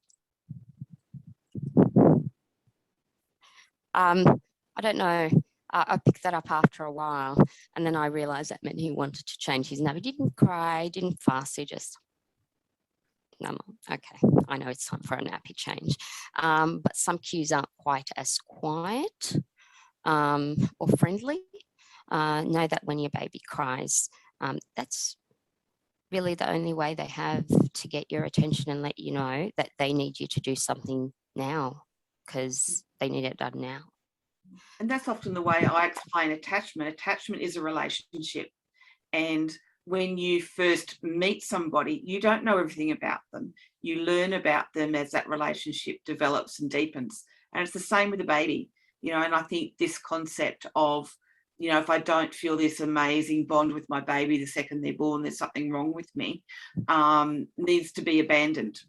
I don't know. I picked that up after a while, and then I realised that meant he wanted to change his nappy. He didn't cry, didn't fuss, he just, no, okay, I know it's time for a nappy change. But some cues aren't quite as quiet or friendly. Know that when your baby cries, that's really the only way they have to get your attention and let you know that they need you to do something now, because they need it done now. And that's often the way I explain attachment. Attachment is a relationship. And when you first meet somebody, you don't know everything about them. You learn about them as that relationship develops and deepens. And it's the same with a baby, you know, and I think this concept of, you know, if I don't feel this amazing bond with my baby the second they're born, there's something wrong with me, needs to be abandoned,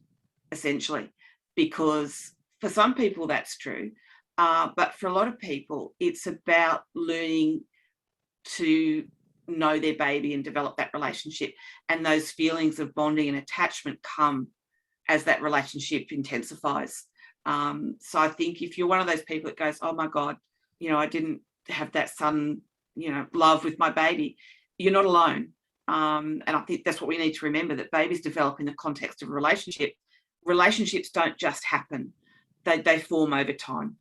essentially, because for some people that's true. But for a lot of people, it's about learning to know their baby and develop that relationship, and those feelings of bonding and attachment come as that relationship intensifies. So I think if you're one of those people that goes, oh my God, you know, I didn't have that son, you know, love with my baby, you're not alone. And I think that's what we need to remember, that babies develop in the context of a relationship. Relationships don't just happen, they form over time.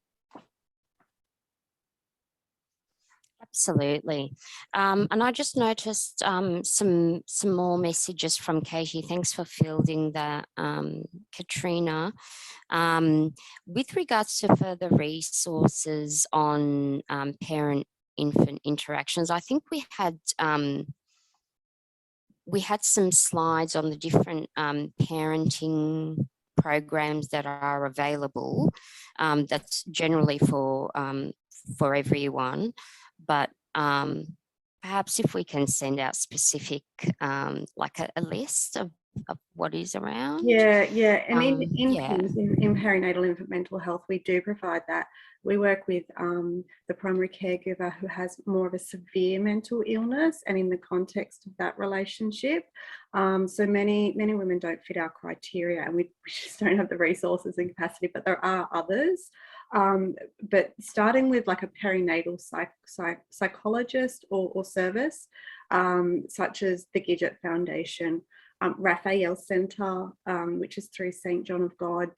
Absolutely. And I just noticed some more messages from Katie. Thanks for fielding that, Katrina. With regards to further resources on parent-infant interactions, I think we had some slides on the different parenting programs that are available. That's generally for everyone. But perhaps if we can send out specific, like a list of what is around. Yeah, and in yeah. PIMS, in perinatal infant mental health, we do provide that. We work with the primary caregiver who has more of a severe mental illness, and in the context of that relationship, so many women don't fit our criteria, and we just don't have the resources and capacity, but there are others. But starting with like a perinatal psychologist or service, such as the Gidget Foundation, Raphael Centre, which is through St. John of God.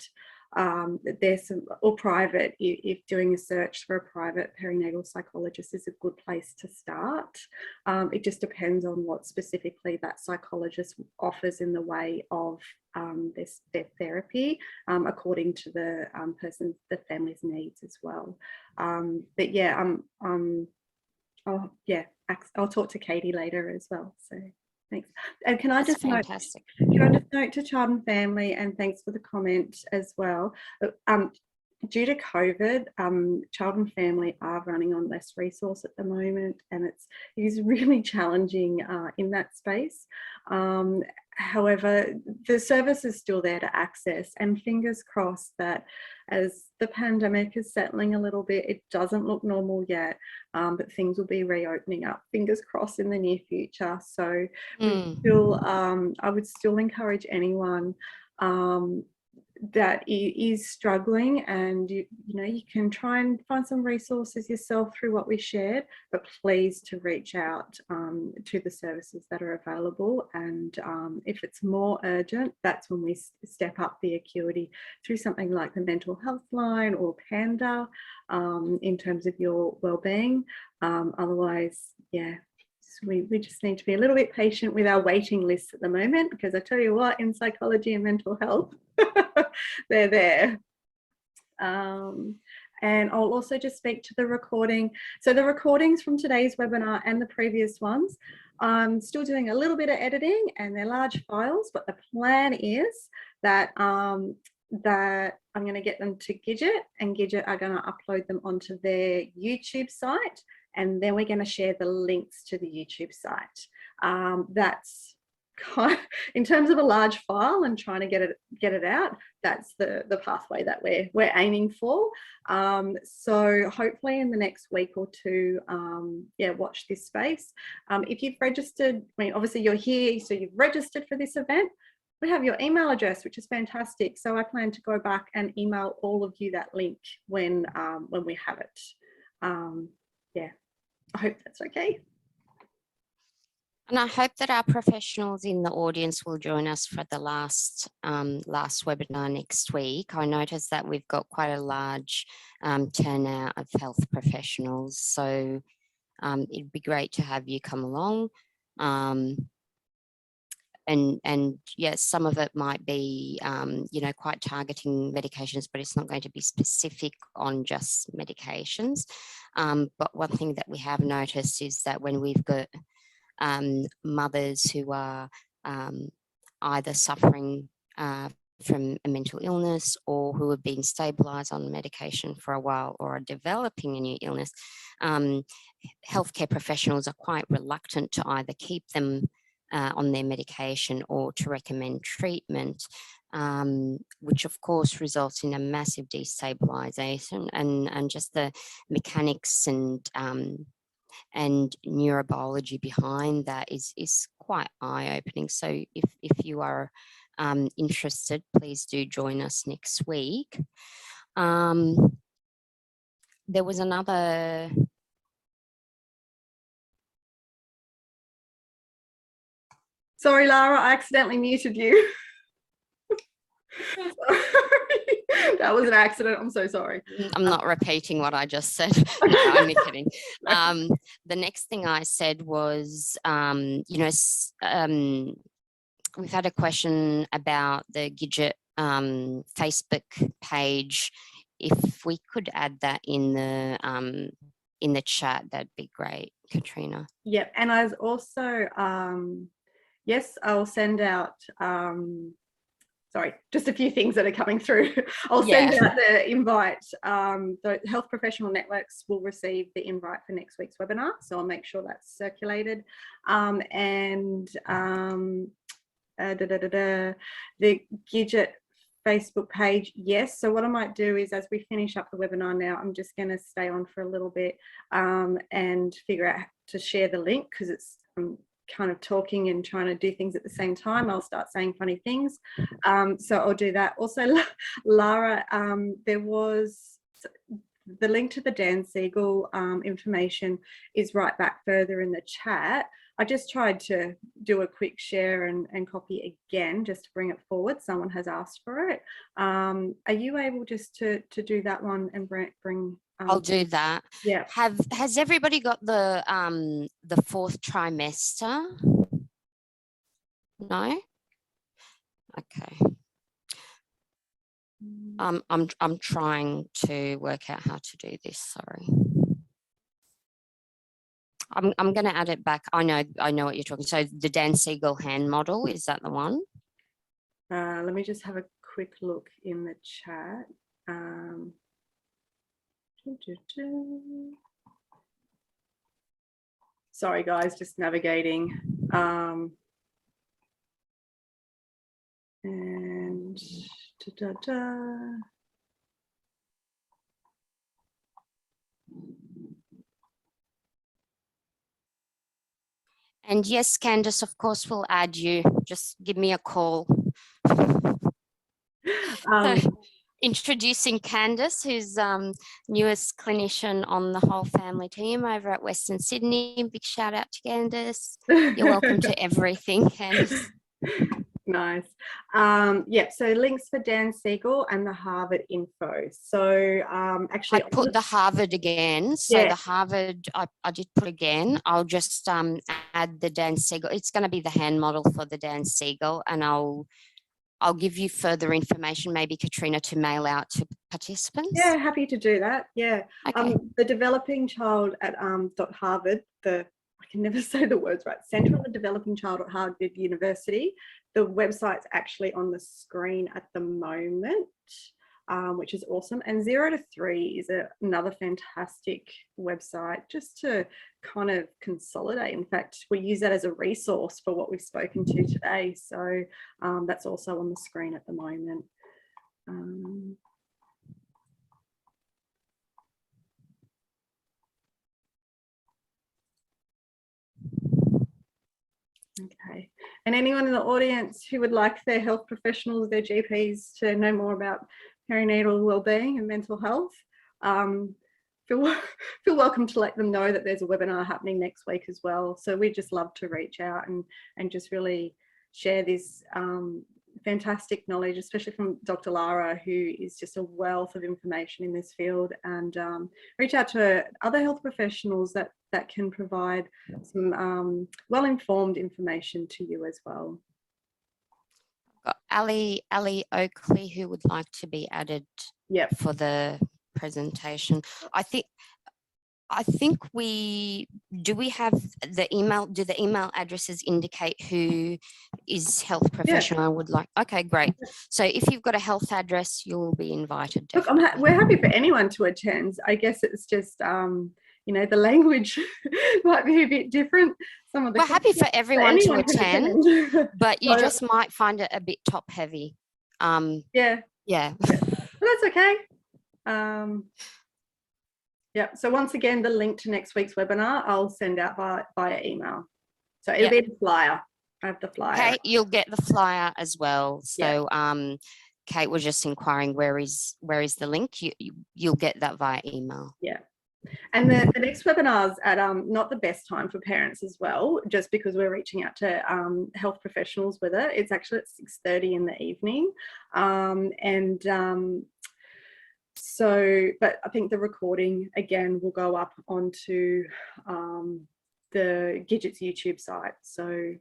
There's some, or private, if doing a search for a private perinatal psychologist is a good place to start. It just depends on what specifically that psychologist offers in the way of their therapy, according to the the family's needs as well. But yeah, I'll talk to Katie later as well. So thanks. And can I just note to Child and Family, and thanks for the comment as well. Due to COVID, Child and Family are running on less resource at the moment, and it is really challenging in that space. However, the service is still there to access, and fingers crossed that as the pandemic is settling a little bit, it doesn't look normal yet, but things will be reopening up, fingers crossed, in the near future. So I would still encourage anyone that is struggling, and you know, you can try and find some resources yourself through what we shared, but please to reach out to the services that are available. And if it's more urgent, that's when we step up the acuity through something like the mental health line or Panda, in terms of your well-being. Otherwise, yeah, we just need to be a little bit patient with our waiting lists at the moment, because I tell you what, in psychology and mental health, they're there. And I'll also just speak to the recording. So the recordings from today's webinar and the previous ones, I'm still doing a little bit of editing, and they're large files, but the plan is that that I'm going to get them to Gidget, and Gidget are going to upload them onto their YouTube site, and then we're going to share the links to the YouTube site. That's in terms of a large file and trying to get it out, that's the pathway that we're aiming for. So hopefully in the next week or two, watch this space. If you've registered, I mean, obviously you're here, so you've registered for this event. We have your email address, which is fantastic. So I plan to go back and email all of you that link when we have it. I hope that's okay. And I hope that our professionals in the audience will join us for the last webinar next week. I noticed that we've got quite a large turnout of health professionals, so it'd be great to have you come along. And yes, some of it might be, quite targeting medications, but it's not going to be specific on just medications. But one thing that we have noticed is that when we've got mothers who are either suffering from a mental illness or who have been stabilised on medication for a while or are developing a new illness, healthcare professionals are quite reluctant to either keep them on their medication or to recommend treatment, which of course results in a massive destabilisation and just the mechanics and neurobiology behind that is quite eye-opening. So if you are interested, please do join us next week. There was another... Sorry, Lara, I accidentally muted you. That was an accident. I'm so sorry. I'm not repeating what I just said. No, I'm kidding. The next thing I said was, we've had a question about the Gidget Facebook page. If we could add that in the chat, that'd be great, Katrina. Yep, and I was also, yes, I'll send out, sorry, just a few things that are coming through. I'll send out the invite. The health professional networks will receive the invite for next week's webinar, so I'll make sure that's circulated. The Gidget Facebook page, yes. So what I might do is, as we finish up the webinar now, I'm just going to stay on for a little bit and figure out to share the link, because it's kind of talking and trying to do things at the same time. I'll start saying funny things. So I'll do that. Also, Lara, there was the link to the Dan Siegel information is right back further in the chat. I just tried to do a quick share and copy again, just to bring it forward. Someone has asked for it. Are you able just to do that one and bring I'll do that. Yeah. Has everybody got the fourth trimester? No? Okay. I'm trying to work out how to do this, sorry. I'm going to add it back. I know what you're talking. So the Dan Siegel hand model, is that the one? Let me just have a quick look in the chat. Sorry guys, just navigating. And yes, Candice, of course, we'll add you. Just give me a call. Introducing Candice, who's newest clinician on the whole family team over at Western Sydney. Big shout out to Candice. You're welcome to everything, Candice. Nice. Yeah, so links for Dan Siegel and the Harvard info. So actually, I put the Harvard again. So the Harvard, I did put again. I'll just add the Dan Siegel. It's going to be the hand model for the Dan Siegel, and I'll give you further information, maybe Katrina, to mail out to participants. Yeah, happy to do that. Yeah. Okay. The developing child at Harvard, I can never say the words right, Centre of the Developing Child at Harvard University. The website's actually on the screen at the moment. which is awesome. And 0 to 3 is another fantastic website just to kind of consolidate. In fact, we use that as a resource for what we've spoken to today. So that's also on the screen at the moment. Okay, and anyone in the audience who would like their health professionals, their GPs, to know more about perinatal wellbeing and mental health, feel welcome to let them know that there's a webinar happening next week as well. So we just love to reach out and just really share this fantastic knowledge, especially from Dr. Lara, who is just a wealth of information in this field, and reach out to other health professionals that can provide some well-informed information to you as well. Got Ali Oakley, who would like to be added for the presentation. I think we have the email. Do the email addresses indicate who is health professional? I would like. Okay, great. So if you've got a health address, you'll be invited. Look, we're happy for anyone to attend. I guess it's just you know, the language might be a bit different. We're happy for everyone to attend, but you just might find it a bit top heavy. Yeah. Well, that's okay. Yeah, so once again, the link to next week's webinar, I'll send out via email. So it'll be the flyer. I have the flyer. Okay, you'll get the flyer as well. So Kate was just inquiring where is the link. You'll get that via email. Yeah. And the next webinar's at not the best time for parents as well, just because we're reaching out to health professionals with it. It's actually at 6:30 in the evening. So, but I think the recording again will go up onto the Gidget's YouTube site. So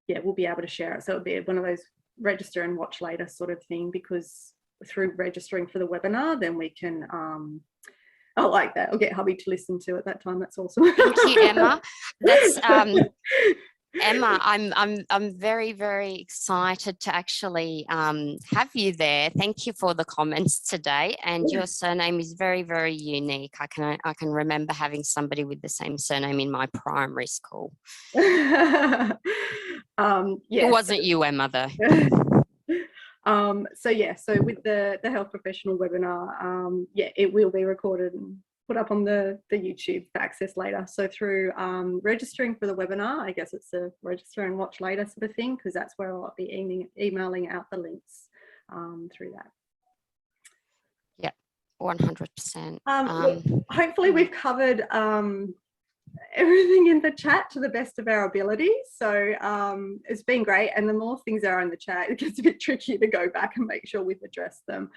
yeah, we'll be able to share it. So it'll be one of those register and watch later sort of thing, because through registering for the webinar, then we can I like that. I'll get hubby to listen to at that time. That's awesome. Thank you, Emma. That's Emma, I'm very, very excited to actually have you there. Thank you for the comments today. And your surname is very, very unique. I can remember having somebody with the same surname in my primary school. It wasn't you, Emma, though. So yeah, so with the health professional webinar, yeah, it will be recorded and put up on the YouTube for access later. So through registering for the webinar, I guess it's a register and watch later sort of thing, because that's where I'll be emailing out the links through that. Yeah, 100%. Hopefully we've covered everything in the chat to the best of our ability. So it's been great, and the more things there are in the chat, it gets a bit tricky to go back and make sure we've addressed them.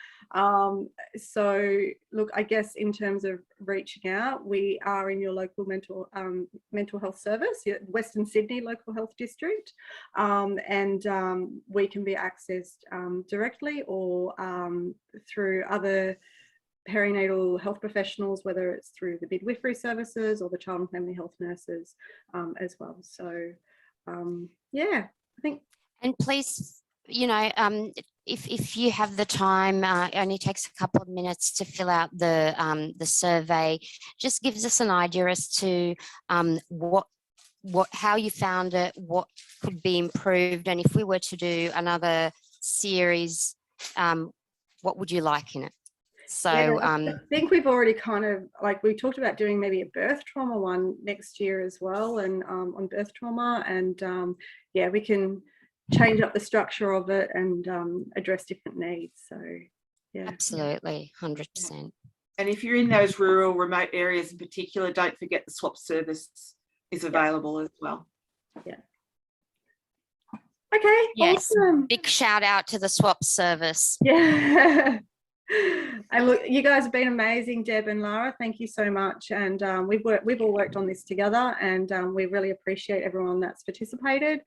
So look, I guess in terms of reaching out, we are in your local mental health service, Western Sydney Local Health District, and we can be accessed directly or through other perinatal health professionals, whether it's through the midwifery services or the child and family health nurses as well. So yeah, I think. And please, you know, if you have the time, it only takes a couple of minutes to fill out the survey. Just gives us an idea as to how you found it, what could be improved, and if we were to do another series, what would you like in it? So yeah, I think we've already kind of, like, we talked about doing maybe a birth trauma one next year as well, and on birth trauma, and yeah, we can change up the structure of it and address different needs. So yeah, absolutely, 100%. And if you're in those rural, remote areas in particular, don't forget the swap service is available as well. Yeah. Okay. Yes. Awesome. Big shout out to the swap service. Yeah. And look, you guys have been amazing, Deb and Lara. Thank you so much. And we've all worked on this together, and we really appreciate everyone that's participated.